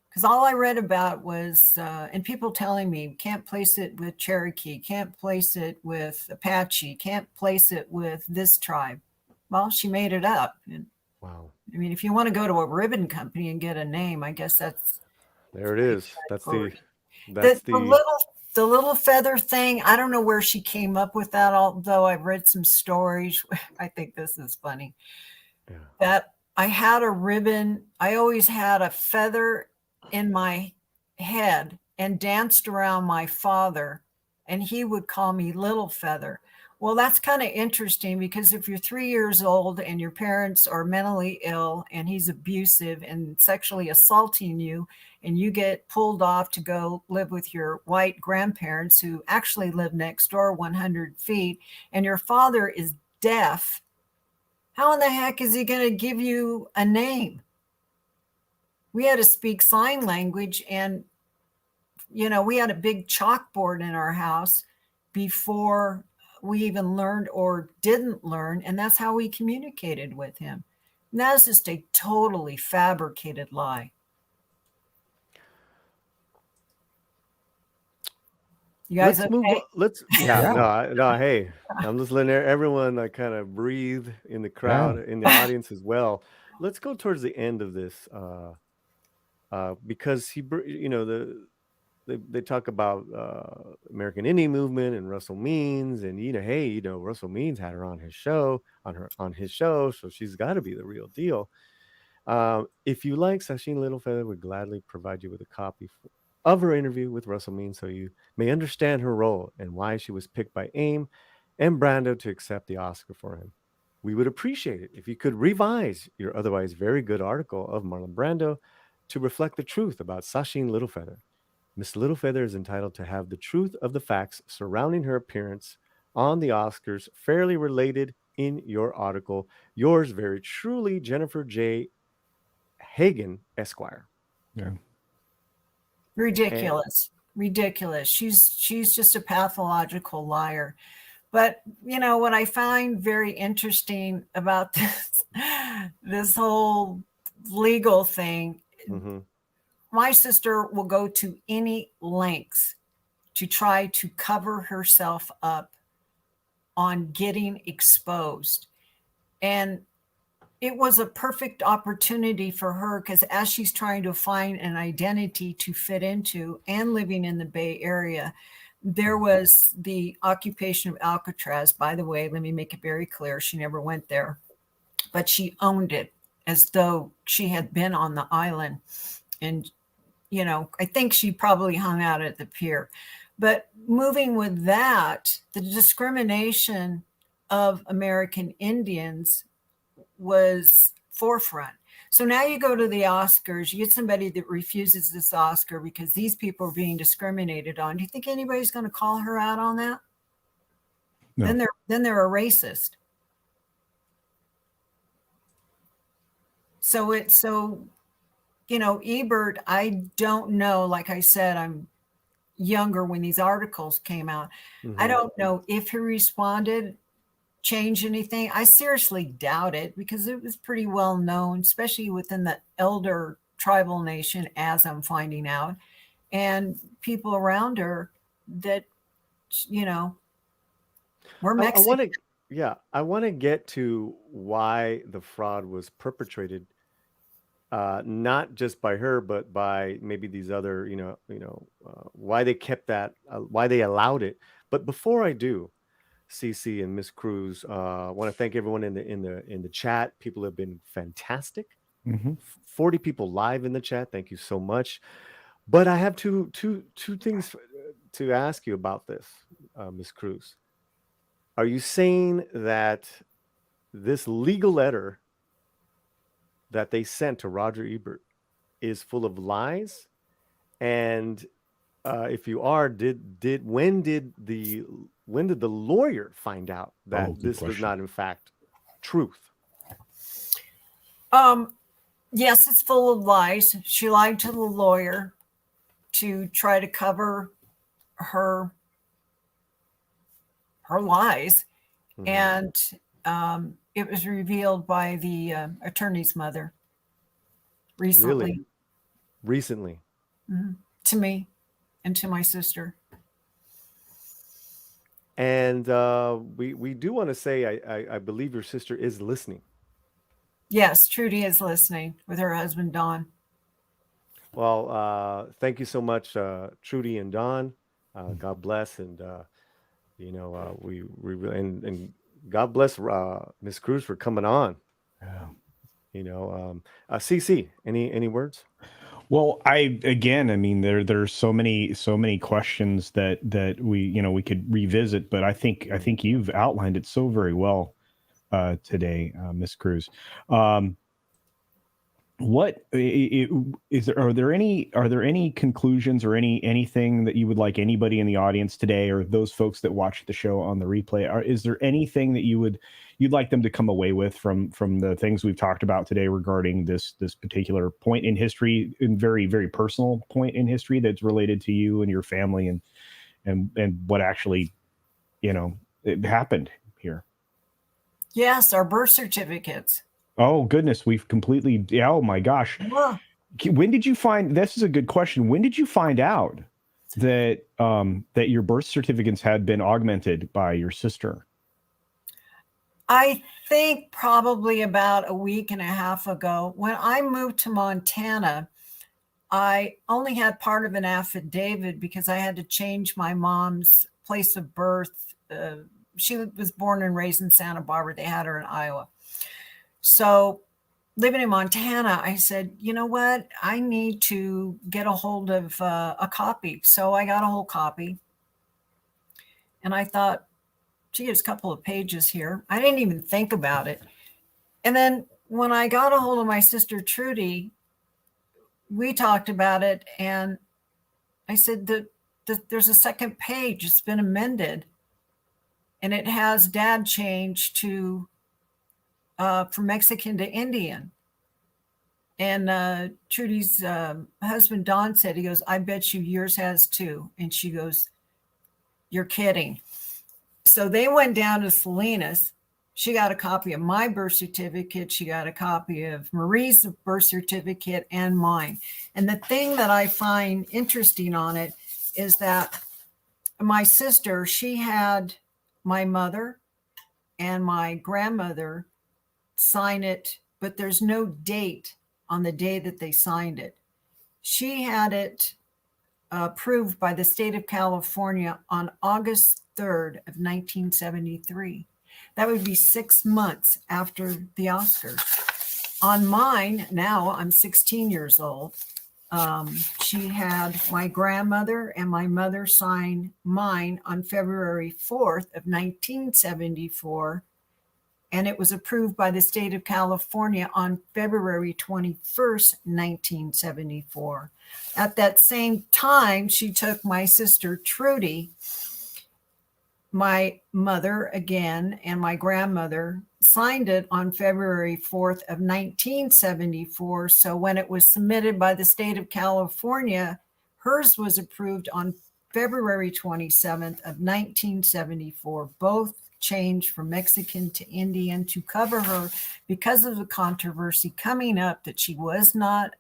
Because all I read about was, and people telling me, can't place it with Cherokee, can't place it with Apache, can't place it with this tribe. Well, she made it up. And Wow. I mean, if you want to go to a ribbon company and get a name, I guess that's There it is. That's the the little feather thing. I don't know where she came up with that, although I've read some stories. I think this is funny. Yeah. That I had a ribbon. I always had a feather in my head and danced around my father, and he would call me Little Feather. Well, that's kind of interesting because if you're 3 years old and your parents are mentally ill and he's abusive and sexually assaulting you, and you get pulled off to go live with your white grandparents who actually live next door 100 feet, and your father is deaf, how in the heck is he going to give you a name? We had to speak sign language, and we had a big chalkboard in our house before we even learned or didn't learn, and that's how we communicated with him. And that was just a totally fabricated lie. You guys Let's okay? move on. No, hey, I'm just letting everyone kind of breathe in the crowd, in the audience as well. Let's go towards the end of this, because they talk about American Indian movement and Russell Means, and Russell Means had her on his show, so she's got to be the real deal. If you like, Sasheen Littlefeather would gladly provide you with a copy of her interview with Russell Means so you may understand her role and why she was picked by AIM and Brando to accept the Oscar for him. We would appreciate it if you could revise your otherwise very good article of Marlon Brando to reflect the truth about Sasheen Littlefeather. Miss Littlefeather is entitled to have the truth of the facts surrounding her appearance on the Oscars fairly related in your article. Yours very truly, Jennifer J. Hagen, Esquire. Yeah. Ridiculous. She's just a pathological liar. But what I find very interesting about this whole legal thing, my sister will go to any lengths to try to cover herself up on getting exposed. And it was a perfect opportunity for her because as she's trying to find an identity to fit into and living in the Bay Area, there was the occupation of Alcatraz. By the way, let me make it very clear. She never went there, but she owned it as though she had been on the island. And, I think she probably hung out at the pier. But moving with that, the discrimination of American Indians was forefront. So now you go to the Oscars, you get somebody that refuses this Oscar because these people are being discriminated on. Do you think anybody's going to call her out on that? No. Then they're a racist. So Ebert, I don't know. Like I said, I'm younger when these articles came out. I don't know if he responded, change anything. I seriously doubt it because it was pretty well known, especially within the elder tribal nation, as I'm finding out, and people around her that, we're Mexican. I want to get to why the fraud was perpetrated, not just by her, but by maybe these other, why they kept that, why they allowed it. But before I do, CC and Miss Cruz, I want to thank everyone in the chat. People have been fantastic. 40 people live in the chat. Thank you so much. But I have two things to ask you about this, Miss Cruz. Are you saying that this legal letter that they sent to Roger Ebert is full of lies? And if you are, when did the lawyer find out that this was not in fact truth? Yes, it's full of lies. She lied to the lawyer to try to cover her lies, Mhm. and it was revealed by the attorney's mother recently. Recently. To me and to my sister. And we do want to say I believe your sister is listening. Yes, Trudy is listening with her husband Don. Well, thank you so much, Trudy and Don. God bless, and and God bless Miss Cruz for coming on. Yeah. CC, any words? Well, I mean, there's so many questions that we could revisit, but I think you've outlined it so very well today, Miss Cruz. What is there? Are there any conclusions or anything that you would like anybody in the audience today, or those folks that watch the show on the replay? Is there anything that you'd like them to come away with from the things we've talked about today regarding this particular point in history, in very, very personal point in history that's related to you and your family and what actually it happened here? Yes, our birth certificates. Oh goodness, we've completely. Yeah, oh my gosh. Yeah. When did you find? This is a good question. When did you find out that that your birth certificates had been augmented by your sister? I think probably about a week and a half ago. When I moved to Montana, I only had part of an affidavit because I had to change my mom's place of birth. She was born and raised in Santa Barbara. They had her in Iowa. So living in Montana, I said, you know what? I need to get a hold of a copy. So I got a whole copy. And I thought, gee, there's a couple of pages here. I didn't even think about it. And then when I got a hold of my sister Trudy, we talked about it. And I said that there's a second page. It's been amended. And it has dad changed to from Mexican to Indian. And Trudy's husband, Don, said, he goes, I bet you yours has too. And she goes, you're kidding. So they went down to Salinas. She got a copy of my birth certificate. She got a copy of Marie's birth certificate and mine. And the thing that I find interesting on it is that my sister, she had my mother and my grandmother sign it, but there's no date on the day that they signed it. She had it approved by the state of California on August 3rd of 1973. That would be 6 months after the Oscars. On mine, now I'm 16 years old. She had my grandmother and my mother sign mine on February 4th of 1974. And it was approved by the state of California on February 21st, 1974. At that same time, she took my sister Trudy, my mother again, and my grandmother signed it on February 4th of 1974. So when it was submitted by the state of California, hers was approved on February 27th of 1974. Both changed from Mexican to Indian to cover her because of the controversy coming up that she was not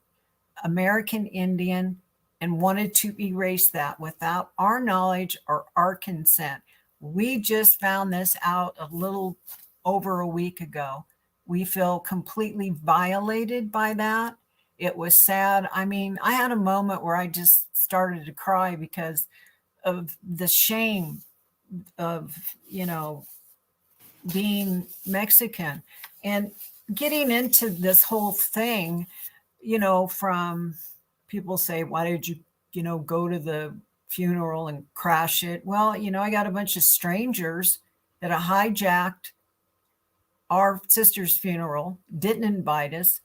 American Indian and wanted to erase that without our knowledge or our consent. We just found this out a little over a week ago. We feel completely violated by that. It was sad. I mean, I had a moment where I just started to cry because of the shame of, being Mexican and getting into this whole thing, from people say, why did you, go to the funeral and crash it? Well, I got a bunch of strangers that hijacked our sister's funeral, didn't invite us,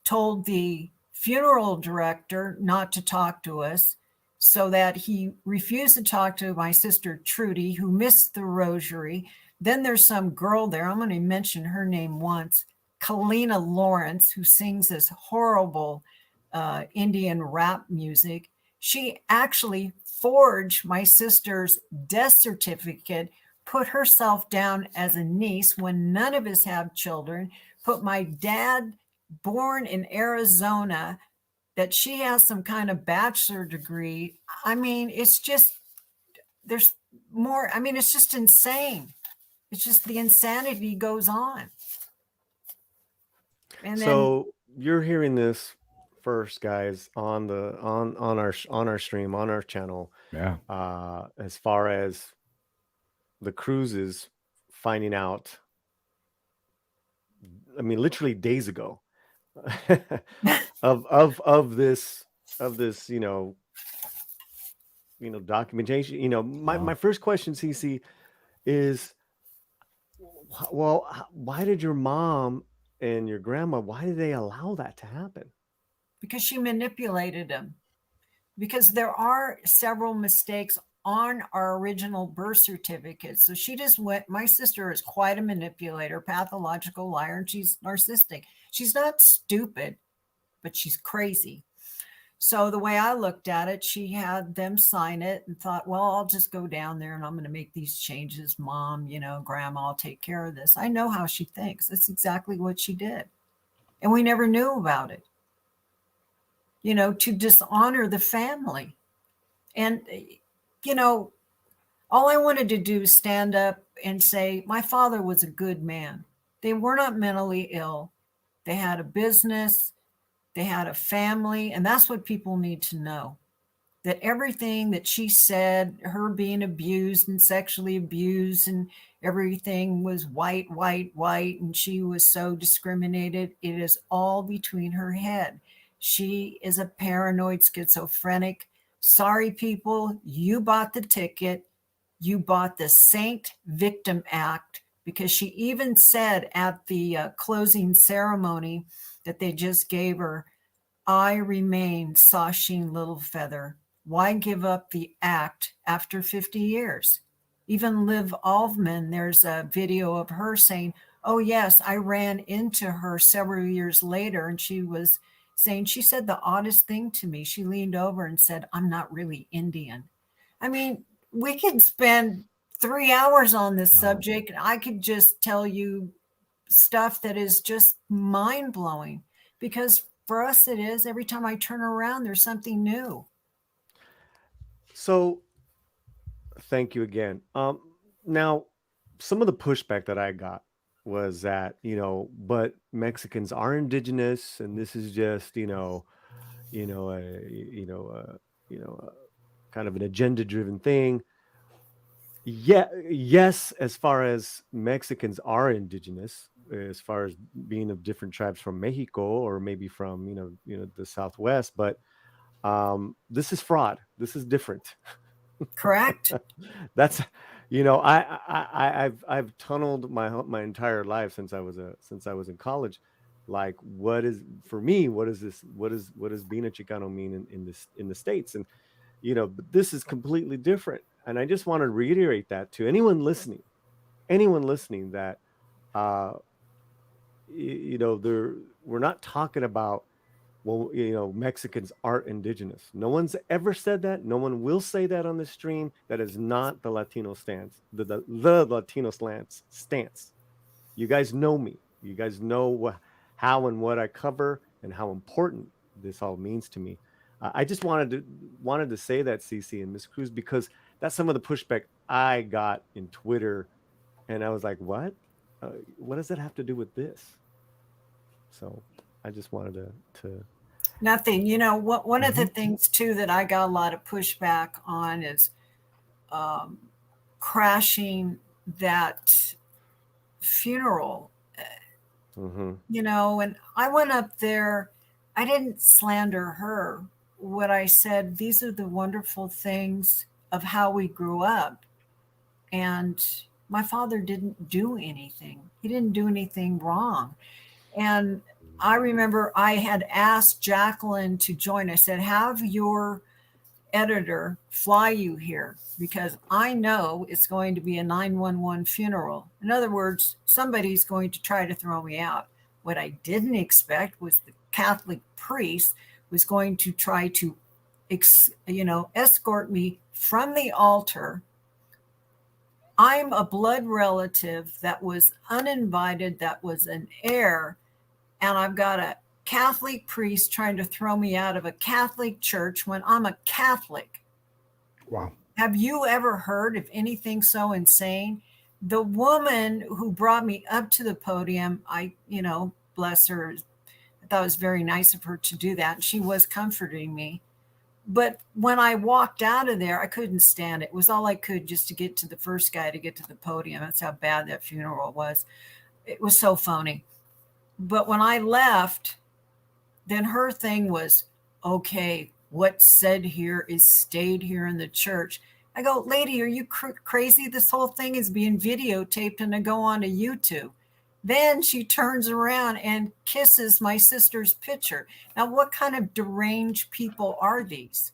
told the funeral director not to talk to us, so that he refused to talk to my sister Trudy, who missed the rosary. Then there's some girl there, I'm going to mention her name once, Kalina Lawrence, who sings this horrible Indian rap music, she actually forged my sister's death certificate, put herself down as a niece when none of us have children, put my dad, born in Arizona, that she has some kind of bachelor degree. I mean, it's just, there's more. I mean, it's just insane. It's just the insanity goes on. And So you're hearing this first, guys, on the on our stream, on our channel. Yeah. As far as the Cruzes finding out, I mean, literally days ago, of this documentation. My first question, CC, is, well, why did your mom and your grandma, why did they allow that to happen? because she manipulated him. Because there are several mistakes on our original birth certificate. So she just went, my sister is quite a manipulator, pathological liar, and she's narcissistic. She's not stupid, but she's crazy. So the way I looked at it, she had them sign it and thought, well, I'll just go down there and I'm going to make these changes. Mom, grandma, I'll take care of this. I know how she thinks. That's exactly what she did. And we never knew about it, to dishonor the family. And, all I wanted to do is stand up and say, my father was a good man. They were not mentally ill. They had a business. They had a family. And that's what people need to know, that everything that she said, her being abused and sexually abused and everything was white, and she was so discriminated, it is all between her head. She is a paranoid schizophrenic. Sorry, people, you bought the ticket. You bought the Saint Victim Act, because she even said at the closing ceremony that they just gave her, I remain Sasheen Littlefeather. Why give up the act after 50 years? Even Liv Alvman, there's a video of her saying, oh, yes, I ran into her several years later, and she was saying, she said the oddest thing to me. She leaned over and said, I'm not really Indian. I mean, we could spend 3 hours on this subject. I could just tell you stuff that is just mind-blowing, because for us it is. Every time I turn around, there's something new. So thank you again. Now, some of the pushback that I got was that, but Mexicans are indigenous, and this is just, kind of an agenda-driven thing. Yeah, yes, as far as Mexicans are indigenous, as far as being of different tribes from Mexico, or maybe from the Southwest, but this is fraud. This is different. Correct. That's I've tunneled my entire life since I was in college. Like, what is this? What does being a Chicano mean in the States? And but this is completely different. And I just want to reiterate that to anyone listening that we're not talking about, well, Mexicans aren't indigenous. No one's ever said that. No one will say that on the stream. That is not the Latino stance, the Latino stance. You guys know me. You guys know how and what I cover and how important this all means to me. I just wanted to say that, CC and Miss Cruz, because that's some of the pushback I got in Twitter, and I was like, what? What does that have to do with this? So I just wanted to Nothing. One of the things too that I got a lot of pushback on is crashing that funeral. And I went up there. I didn't slander her. What I said, these are the wonderful things of how we grew up. And my father didn't do anything. He didn't do anything wrong. And I remember I had asked Jacqueline to join. I said, have your editor fly you here, because I know it's going to be a 911 funeral. In other words, somebody's going to try to throw me out. What I didn't expect was the Catholic priest was going to try to, escort me from the altar. I'm a blood relative that was uninvited, that was an heir, and I've got a Catholic priest trying to throw me out of a Catholic church when I'm a Catholic. Wow. Have you ever heard of anything so insane? The woman who brought me up to the podium, bless her, I thought it was very nice of her to do that. She was comforting me. But when I walked out of there, I couldn't stand it. It was all I could just to get to the first guy to get to the podium. That's how bad that funeral was. It was so phony. But when I left, then her thing was, okay, what's said here is stayed here in the church. I go, lady, are you crazy? This whole thing is being videotaped and to go on to YouTube. Then she turns around and kisses my sister's picture. Now, what kind of deranged people are these?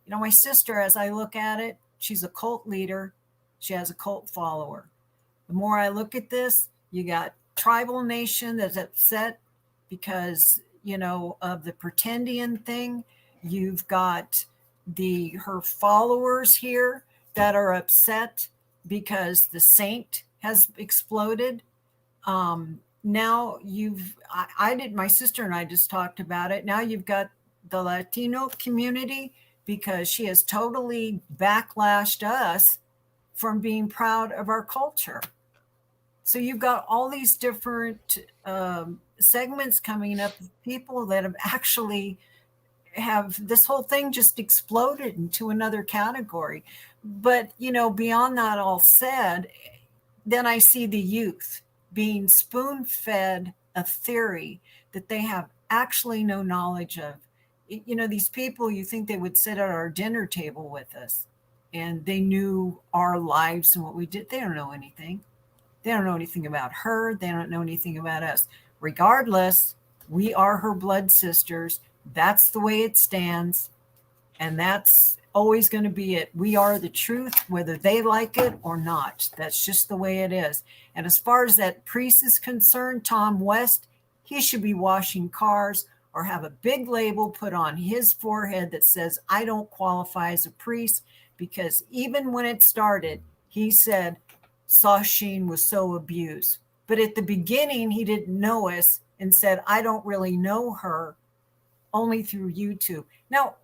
My sister, as I look at it, she's a cult leader. She has a cult follower. The more I look at this, you got tribal nation that's upset because, of the pretendian thing. You've got her followers here that are upset because the saint has exploded. Now my sister and I just talked about it. Now you've got the Latino community because she has totally backlashed us from being proud of our culture. So you've got all these different segments coming up of people that have actually this whole thing just exploded into another category. But, beyond that all said, then I see the youth being spoon-fed a theory that they have actually no knowledge of. These people, you think they would sit at our dinner table with us and they knew our lives and what we did. They don't know anything. They don't know anything about her. They don't know anything about us. Regardless, we are her blood sisters. That's the way it stands. And that's always going to be it. We are the truth, whether they like it or not. That's just the way it is. And as far as that priest is concerned, Tom West, he should be washing cars or have a big label put on his forehead that says, I don't qualify as a priest, because even when it started, he said Sasheen was so abused. But at the beginning, he didn't know us and said, I don't really know her, only through YouTube. Now,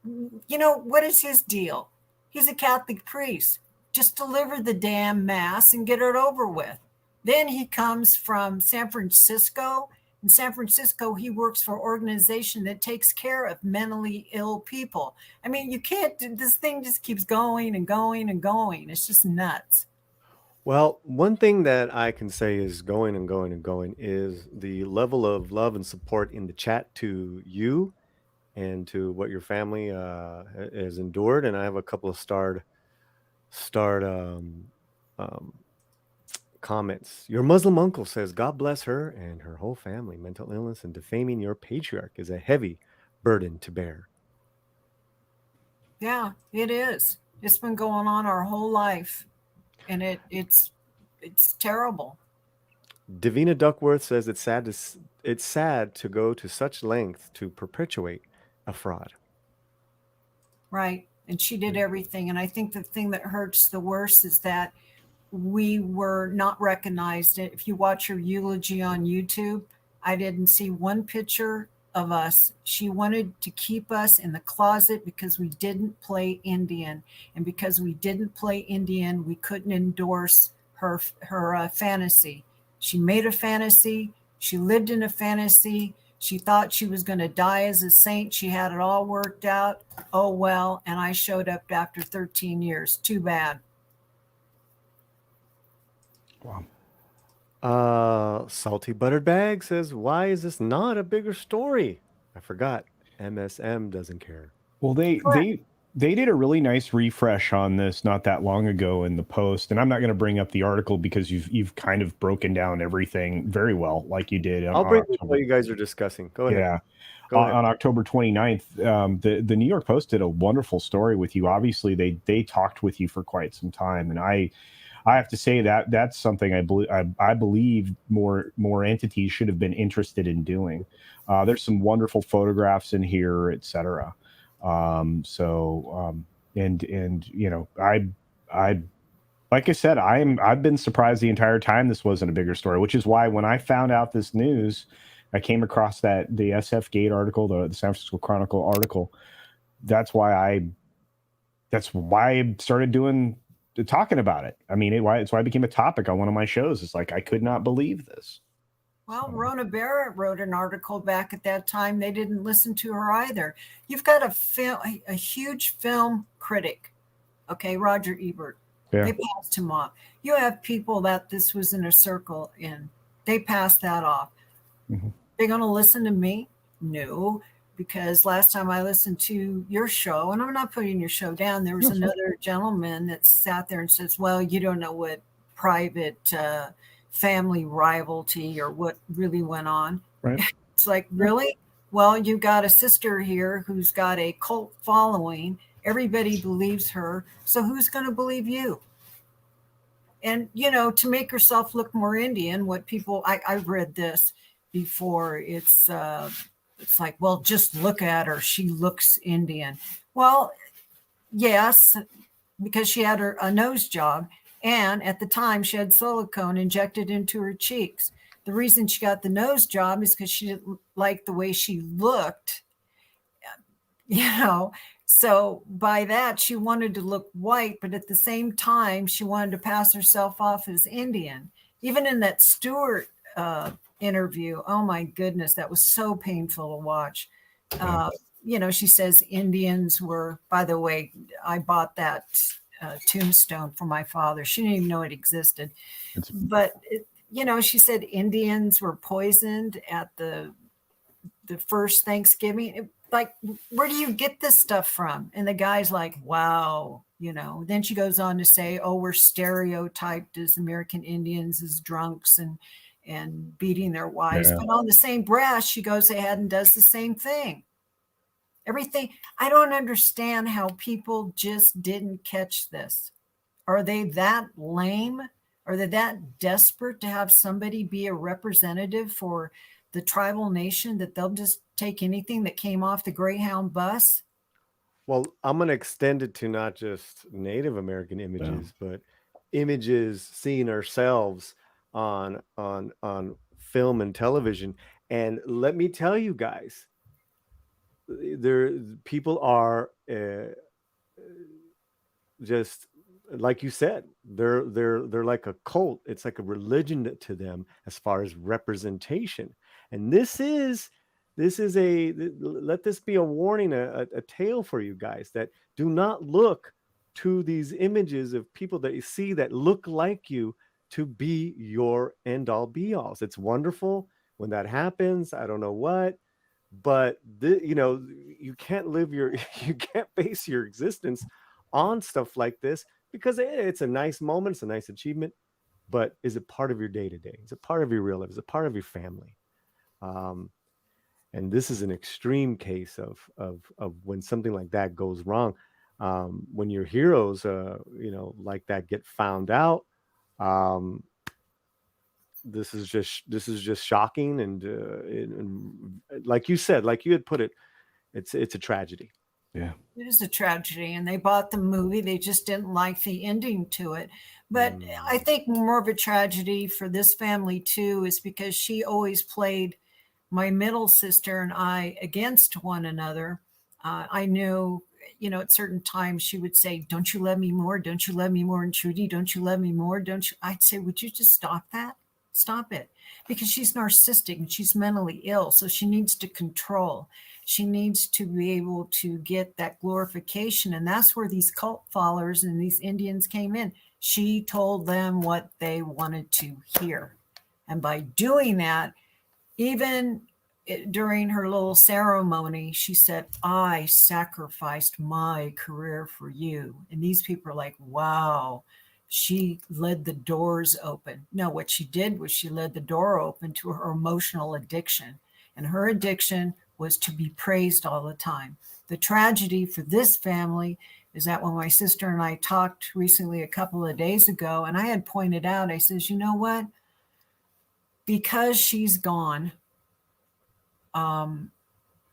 what is his deal? He's a Catholic priest. Just deliver the damn mass and get it over with. Then he comes from San Francisco. In San Francisco, he works for an organization that takes care of mentally ill people. I mean, you can't, this thing just keeps going and going and going. It's just nuts. Well, one thing that I can say is going and going and going is the level of love and support in the chat to you and to what your family has endured. And I have a couple of starred comments. Your Muslim uncle says, God bless her and her whole family. Mental illness and defaming your patriarch is a heavy burden to bear. Yeah, it is. It's been going on our whole life. And it's terrible. Davina Duckworth says it's sad to go to such length to perpetuate a fraud. Right. And she did everything. And I think the thing that hurts the worst is that we were not recognized. If you watch her eulogy on YouTube, I didn't see one picture of us. She wanted to keep us in the closet because we didn't play Indian. And because we didn't play Indian, we couldn't endorse her fantasy. She made a fantasy. She lived in a fantasy. She thought she was going to die as a saint. She had it all worked out. Oh, well. And I showed up after 13 years. Too bad. Wow. Salty Buttered Bag says, why is this not a bigger story? I forgot. MSM doesn't care. Well, they They did a really nice refresh on this not that long ago in the Post, and I'm not going to bring up the article because you've kind of broken down everything very well, like you did I'll on bring you October. what you guys are discussing. Go ahead. Yeah, Go ahead. on October 29th, the New York Post did a wonderful story with you. Obviously, they talked with you for quite some time, and I have to say that that's something I believe more entities should have been interested in doing. There's some wonderful photographs in here, etc. And you know, I like I said, I've been surprised the entire time this wasn't a bigger story, which is why when I found out this news, I came across the SF Gate article, the San Francisco Chronicle article. That's why I started talking about it. I mean, it's why it became a topic on one of my shows. It's like I could not believe this. Well, Rona Barrett wrote an article back at that time. They didn't listen to her either. You've got a huge film critic, okay, Roger Ebert. Yeah. They passed him off. You have people that this was in a circle in. They passed that off. Mm-hmm. They're going to listen to me? No, because last time I listened to your show, and I'm not putting your show down, there was another gentleman that sat there and says, well, you don't know what private family rivalry or what really went on. Right. It's like, really? Well, you got a sister here who's got a cult following. Everybody believes her. So who's going to believe you? And, you know, to make yourself look more Indian, what people, I've read this before. It's like, well, just look at her. She looks Indian. Well, yes, because she had a nose job. And at the time, she had silicone injected into her cheeks. The reason she got the nose job is because she didn't like the way she looked, you know. So by that, she wanted to look white, but at the same time, she wanted to pass herself off as Indian. Even in that Stewart interview, oh my goodness, that was so painful to watch. You know, she says Indians were, by the way, I bought that tombstone for my father. She didn't even know it existed. But, you know, she said Indians were poisoned at the first Thanksgiving. Like, where do you get this stuff from? And the guy's like, wow, you know. Then she goes on to say, oh, we're stereotyped as American Indians as drunks and beating their wives. Yeah. But on the same breath, she goes ahead and does the same thing. Everything. I don't understand how people just didn't catch this. Are they that lame? Are they that desperate to have somebody be a representative for the tribal nation that they'll just take anything that came off the Greyhound bus? Well, I'm going to extend it to not just Native American images, but images seeing ourselves on film and television. And let me tell you guys, people are just like you said, they're like a cult. It's like a religion to them as far as representation. And let this be a warning, a tale for you guys, that do not look to these images of people that you see that look like you to be your end all be alls. It's wonderful when that happens. I don't know what, but you know, you can't base your existence on stuff like this, because it's a nice moment, it's a nice achievement, but is it part of your day-to-day? Is it part of your real life? Is it part of your family? And this is an extreme case of when something like that goes wrong. When your heroes, you know, like that get found out, this is just shocking, and like you said, like you had put it, it's a tragedy. Yeah, it is a tragedy, and they bought the movie. They just didn't like the ending to it. But I think more of a tragedy for this family too is because she always played my middle sister and I against one another. I knew, you know, at certain times she would say, "Don't you love me more? Don't you love me more?" And Trudy, "Don't you love me more? Don't you?" I'd say, "Would you just stop that? Stop it." Because she's narcissistic and she's mentally ill. So she needs to control. She needs to be able to get that glorification. And that's where these cult followers and these Indians came in. She told them what they wanted to hear. And by doing that, even during her little ceremony, she said, I sacrificed my career for you. And these people are like, wow, she led the doors open. No, what she did was she led the door open to her emotional addiction. And her addiction was to be praised all the time. The tragedy for this family is that when my sister and I talked recently a couple of days ago, and I had pointed out, I says, you know what? Because she's gone,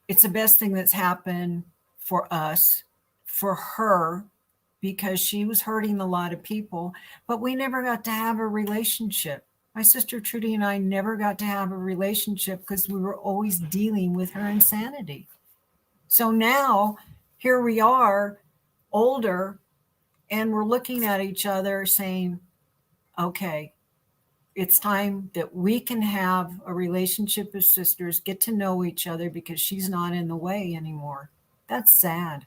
it's the best thing that's happened for us, for her, because she was hurting a lot of people, but we never got to have a relationship. My sister Trudy and I never got to have a relationship because we were always dealing with her insanity. So now here we are, older, and we're looking at each other saying, okay, it's time that we can have a relationship as sisters, get to know each other because she's not in the way anymore. That's sad.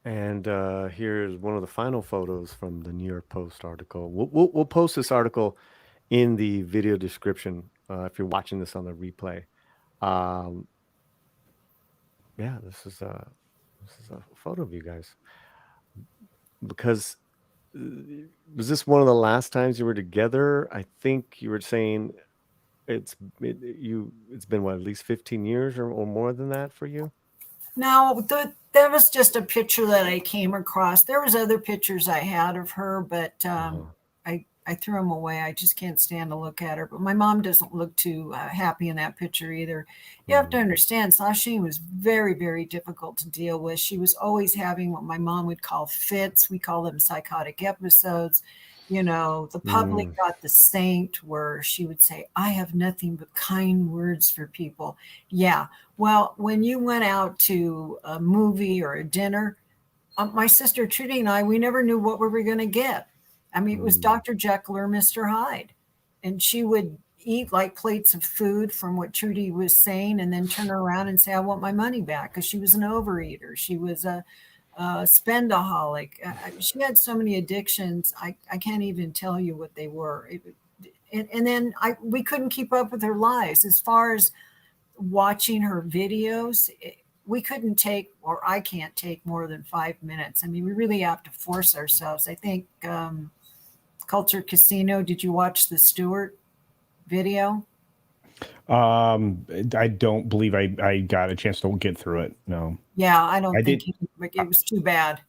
And here's one of the final photos from the New York Post article. We'll post this article in the video description if you're watching this on the replay. Yeah, this is a photo of you guys. Because was this one of the last times you were together? I think you were saying it's been what, at least 15 years or more than that for you? No, that was just a picture that I came across. There was other pictures I had of her, but I threw them away. I just can't stand to look at her. But my mom doesn't look too happy in that picture either. You have to understand, Sasheen was very, very difficult to deal with. She was always having what my mom would call fits. We call them psychotic episodes. You know, the public got the saint where she would say, I have nothing but kind words for people. Yeah. Well, when you went out to a movie or a dinner, my sister Trudy and I, we never knew what we were going to get. I mean, it was Dr. Jekyll or Mr. Hyde. And she would eat like plates of food from what Trudy was saying and then turn around and say, I want my money back, because she was an overeater. She was a spendaholic. She had so many addictions. I can't even tell you what they were. And then we couldn't keep up with her lives. As far as watching her videos, we couldn't take, or I can't take more than 5 minutes. I mean, we really have to force ourselves. I think Culture Casino, did you watch the Stewart video? I don't believe I got a chance to get through it. No. Yeah, I don't think it was too bad.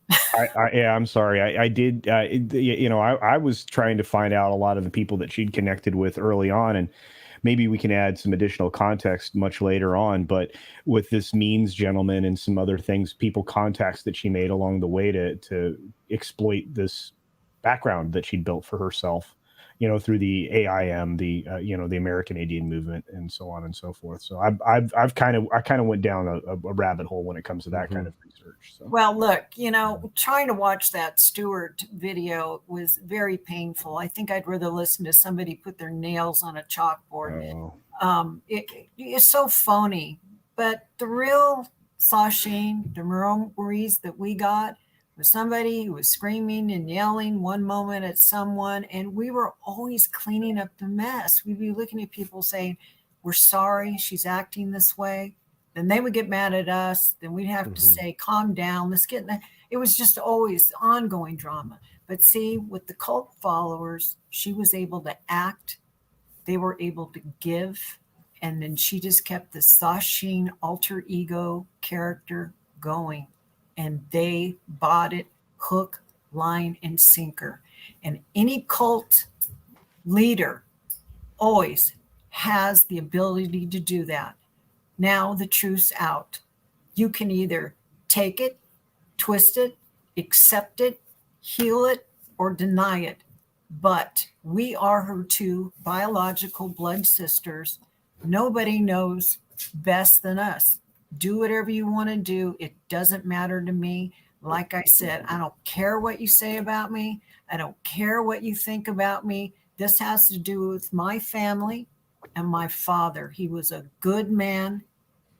I'm sorry. I did. I was trying to find out a lot of the people that she'd connected with early on, and maybe we can add some additional context much later on. But with this Means gentleman and some other things, contacts that she made along the way to exploit this background that she'd built for herself, through the AIM, the American Indian movement, and so on and so forth. So I kind of went down a rabbit hole when it comes to that kind of research. So. Well, look, trying to watch that Stewart video was very painful. I think I'd rather listen to somebody put their nails on a chalkboard. It's so phony. But the real Sasheen, the memories that we got, was somebody who was screaming and yelling one moment at someone, and we were always cleaning up the mess. We'd be looking at people saying, we're sorry she's acting this way. Then they would get mad at us. Then we'd have to say, calm down, let's get in that. It was just always ongoing drama. But see, with the cult followers, she was able to act. They were able to give. And then she just kept the Sasheen alter ego character going. And they bought it hook, line, and sinker. And any cult leader always has the ability to do that. Now the truth's out. You can either take it, twist it, accept it, heal it, or deny it. But we are her two biological blood sisters. Nobody knows best than us. Do whatever you want to do. It doesn't matter to me. Like I said, I don't care what you say about me. I don't care what you think about me. This has to do with my family and my father. He was a good man.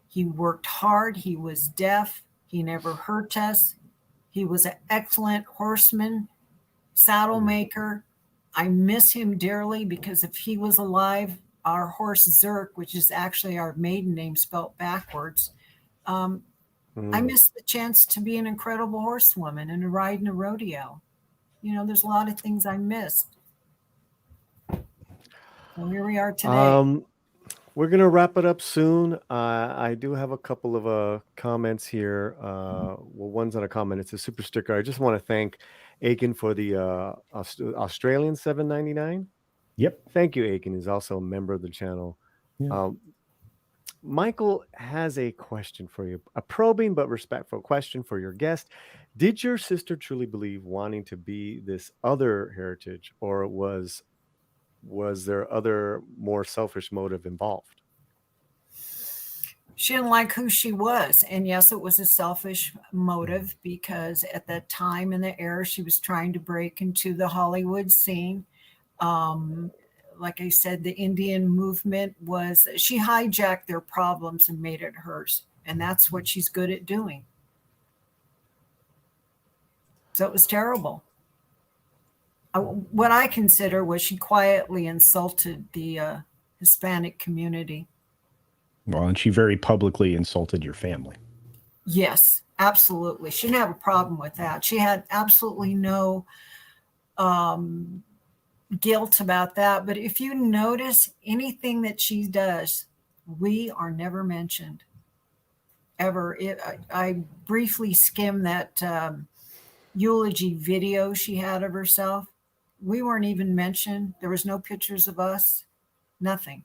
He worked hard. He was deaf. He never hurt us. He was an excellent horseman, saddle maker. I miss him dearly, because if he was alive, our horse Zerk, which is actually our maiden name spelt backwards. I missed the chance to be an incredible horsewoman and to ride in a rodeo. There's a lot of things I missed. So here we are today. We're going to wrap it up soon. I do have a couple of comments here. One's not a comment. It's a super sticker. I just want to thank Aiken for the Australian $7.99. Yep. Thank you, Aiken. He's also a member of the channel. Yeah. Michael has a question for you, a probing but respectful question for your guest. Did your sister truly believe wanting to be this other heritage, or was there other more selfish motive involved? She didn't like who she was. And yes, it was a selfish motive because at that time in the era, she was trying to break into the Hollywood scene. Like I said, the Indian movement she hijacked their problems and made it hers. And that's what she's good at doing. So it was terrible. What I consider was she quietly insulted the Hispanic community. Well, and she very publicly insulted your family. Yes, absolutely. She didn't have a problem with that. She had absolutely no guilt about that. But if you notice anything that she does, we are never mentioned ever. I briefly skimmed that eulogy video she had of herself. We weren't even mentioned. There was no pictures of us, nothing.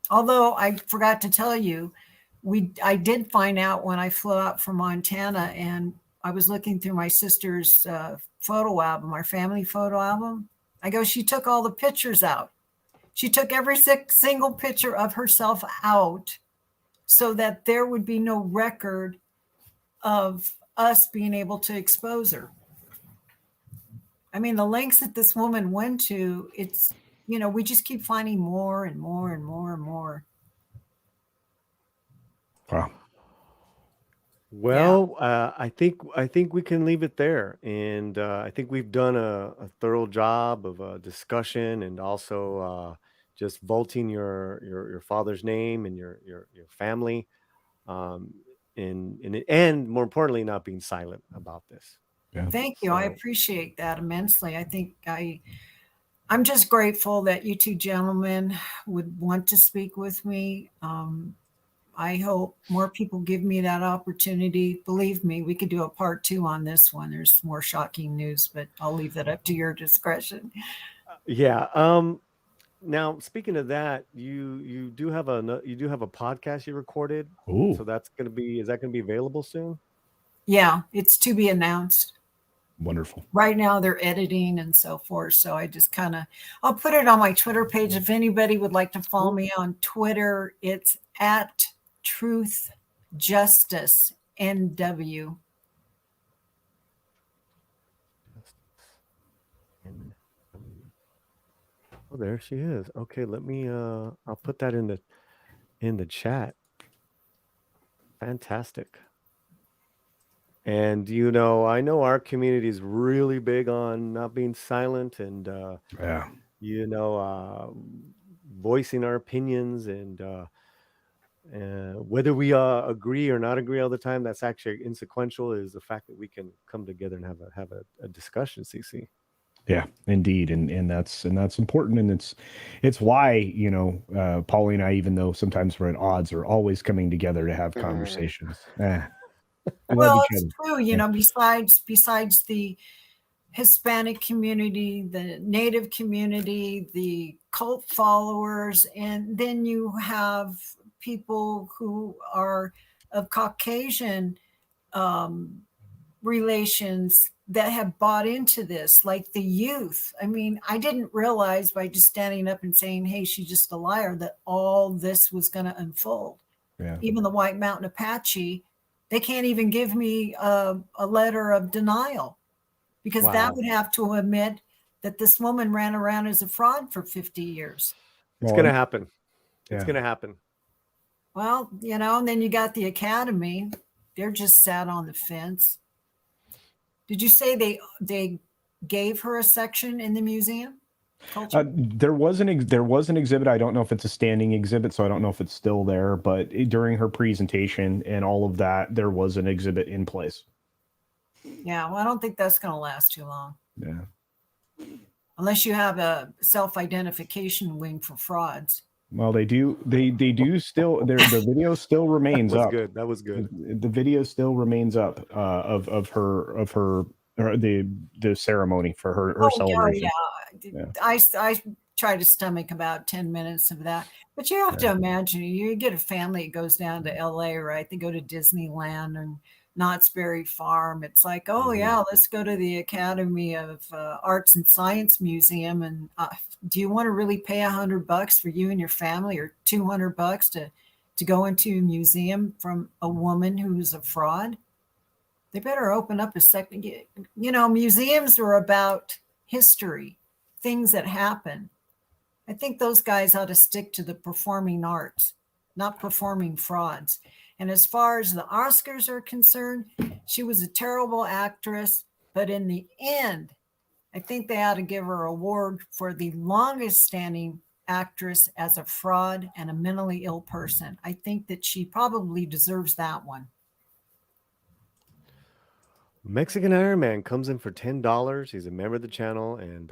Although I forgot to tell you, I did find out when I flew out from Montana and I was looking through my sister's photo album, our family photo album. I go, she took all the pictures out. She took every single picture of herself out so that there would be no record of us being able to expose her. I mean, the lengths that this woman went to, it's, we just keep finding more and more and more and more. Wow. Well, yeah. I think we can leave it there, and I think we've done a thorough job of discussion, and also just vaulting your father's name and your family, and more importantly, not being silent about this. Yeah. Thank you. I appreciate that immensely. I think I'm just grateful that you two gentlemen would want to speak with me. I hope more people give me that opportunity. Believe me, we could do a part 2 on this one. There's more shocking news, but I'll leave that up to your discretion. Yeah. Now, speaking of that, you do have a podcast you recorded. Ooh. So is that going to be available soon? Yeah, it's to be announced. Wonderful. Right now they're editing and so forth. So I just I'll put it on my Twitter page. If anybody would like to follow me on Twitter, it's at Truth Justice NW. Oh, there she is. Okay, let me I'll put that in the chat. Fantastic. And I know our community is really big on not being silent and voicing our opinions, and whether we agree or not agree all the time, that's actually insequential. Is the fact that we can come together and have a discussion, CC. Yeah, indeed, and that's important, and it's why Paulie and I, even though sometimes we're at odds, are always coming together to have conversations. Well, it's true. Besides the Hispanic community, the Native community, the cult followers, and then you have people who are of Caucasian relations that have bought into this, like the youth. I mean, I didn't realize by just standing up and saying, hey, she's just a liar, that all this was going to unfold. Yeah. Even the White Mountain Apache, they can't even give me a letter of denial, because that would have to admit that this woman ran around as a fraud for 50 years. It's going to happen. It's going to happen. Well, and then you got the Academy. They're just sat on the fence. Did you say they gave her a section in the museum? culture. There was an exhibit. I don't know if it's a standing exhibit, so I don't know if it's still there. But during her presentation and all of that, there was an exhibit in place. Yeah, well, I don't think that's going to last too long. Yeah. Unless you have a self-identification wing for frauds. Well, they do still. Their video still remains That was up. good. That was good. The video still remains up of the ceremony for her celebration. Yeah. I try to stomach about 10 minutes of that. But you have to imagine, you get a family that goes down to LA, right? They go to Disneyland and Knott's Berry Farm. It's like, oh yeah, let's go to the Academy of Arts and Science Museum. And do you want to really pay $100 for you and your family, or $200 to go into a museum from a woman who's a fraud? They better open up a second. Museums are about history, things that happen. I think those guys ought to stick to the performing arts, not performing frauds. And as far as the Oscars are concerned, she was a terrible actress, but in the end, I think they ought to give her an award for the longest standing actress as a fraud and a mentally ill person. I think that she probably deserves that one. Mexican Iron Man comes in for $10. He's a member of the channel, and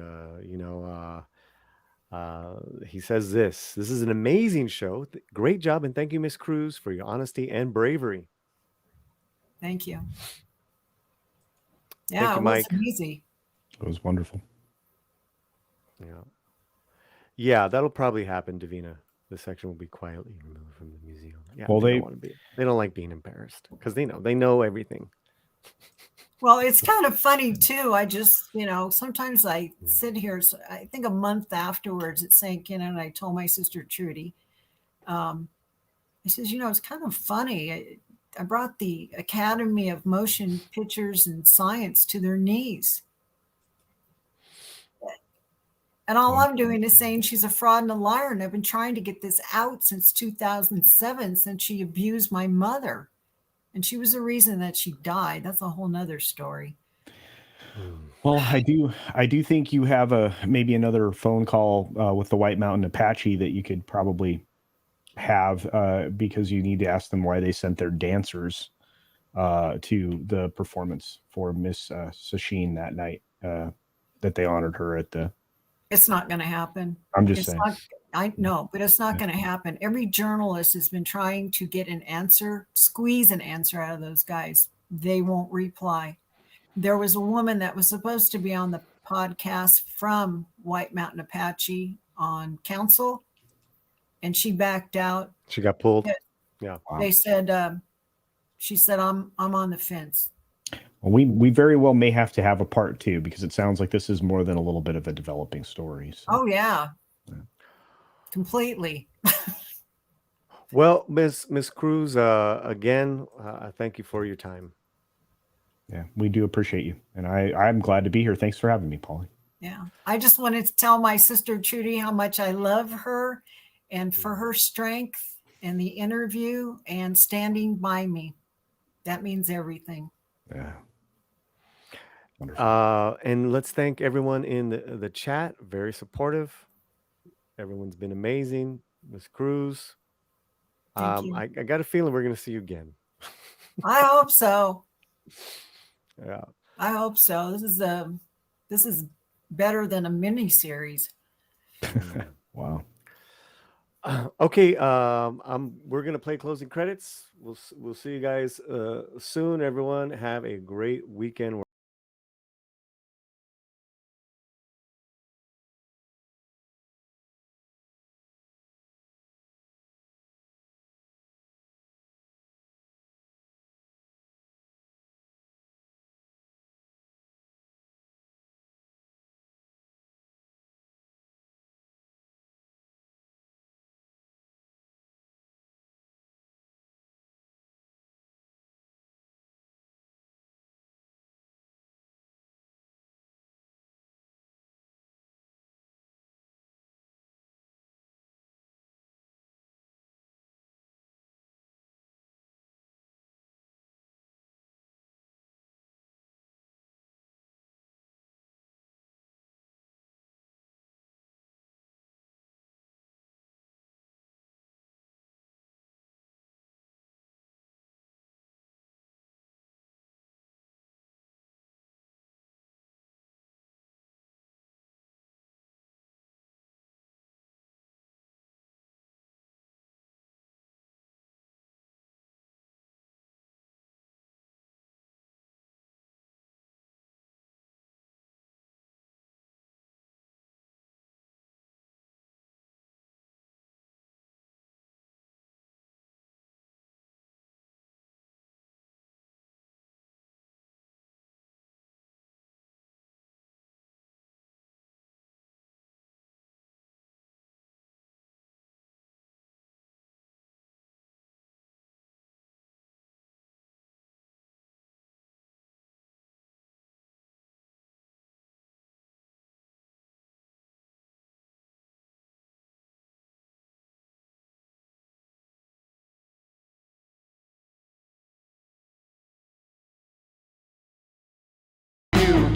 he says this is an amazing show. Great job, and thank you, Miss Cruz, for your honesty and bravery. Thank you. Thank Yeah, you, it Mike. wasn't easy. It was wonderful. Yeah, that'll probably happen, Davina. The section will be quietly removed from the museum. Yeah, Well, they don't like being embarrassed because they know everything. Well, it's kind of funny too. I just, sometimes I sit here. So I think a month afterwards it sank in, and I told my sister Trudy, I says, it's kind of funny. I brought the Academy of Motion Pictures and Science to their knees. And all I'm doing is saying she's a fraud and a liar. And I've been trying to get this out since 2007, since she abused my mother. And she was the reason that she died. That's a whole nother story. Well, I do think you have maybe another phone call with the White Mountain Apache that you could probably have because you need to ask them why they sent their dancers to the performance for Miss Sasheen that night that they honored her at the. It's not going to happen. I'm just saying. I know, but it's not going to happen. Every journalist has been trying to get an answer, squeeze an answer out of those guys. They won't reply. There was a woman that was supposed to be on the podcast from White Mountain Apache on council, and she backed out. She got pulled. Yeah. Wow. They said, she said, I'm on the fence. Well, we very well may have to have a part 2 because it sounds like this is more than a little bit of a developing story. So. Oh, yeah. Completely. Well, Miss Cruz, again, thank you for your time. Yeah, we do appreciate you. And I'm glad to be here. Thanks for having me, Paulie. Yeah. I just wanted to tell my sister Trudy how much I love her and for her strength and the interview and standing by me. That means everything. Yeah. Wonderful. And let's thank everyone in the chat. Very supportive. Everyone's been amazing. Miss Cruz. Thank you. I got a feeling we're going to see you again. I hope so. Yeah. I hope so. This is better than a mini series. Wow. Okay. We're going to play closing credits. We'll see you guys soon. Everyone have a great weekend.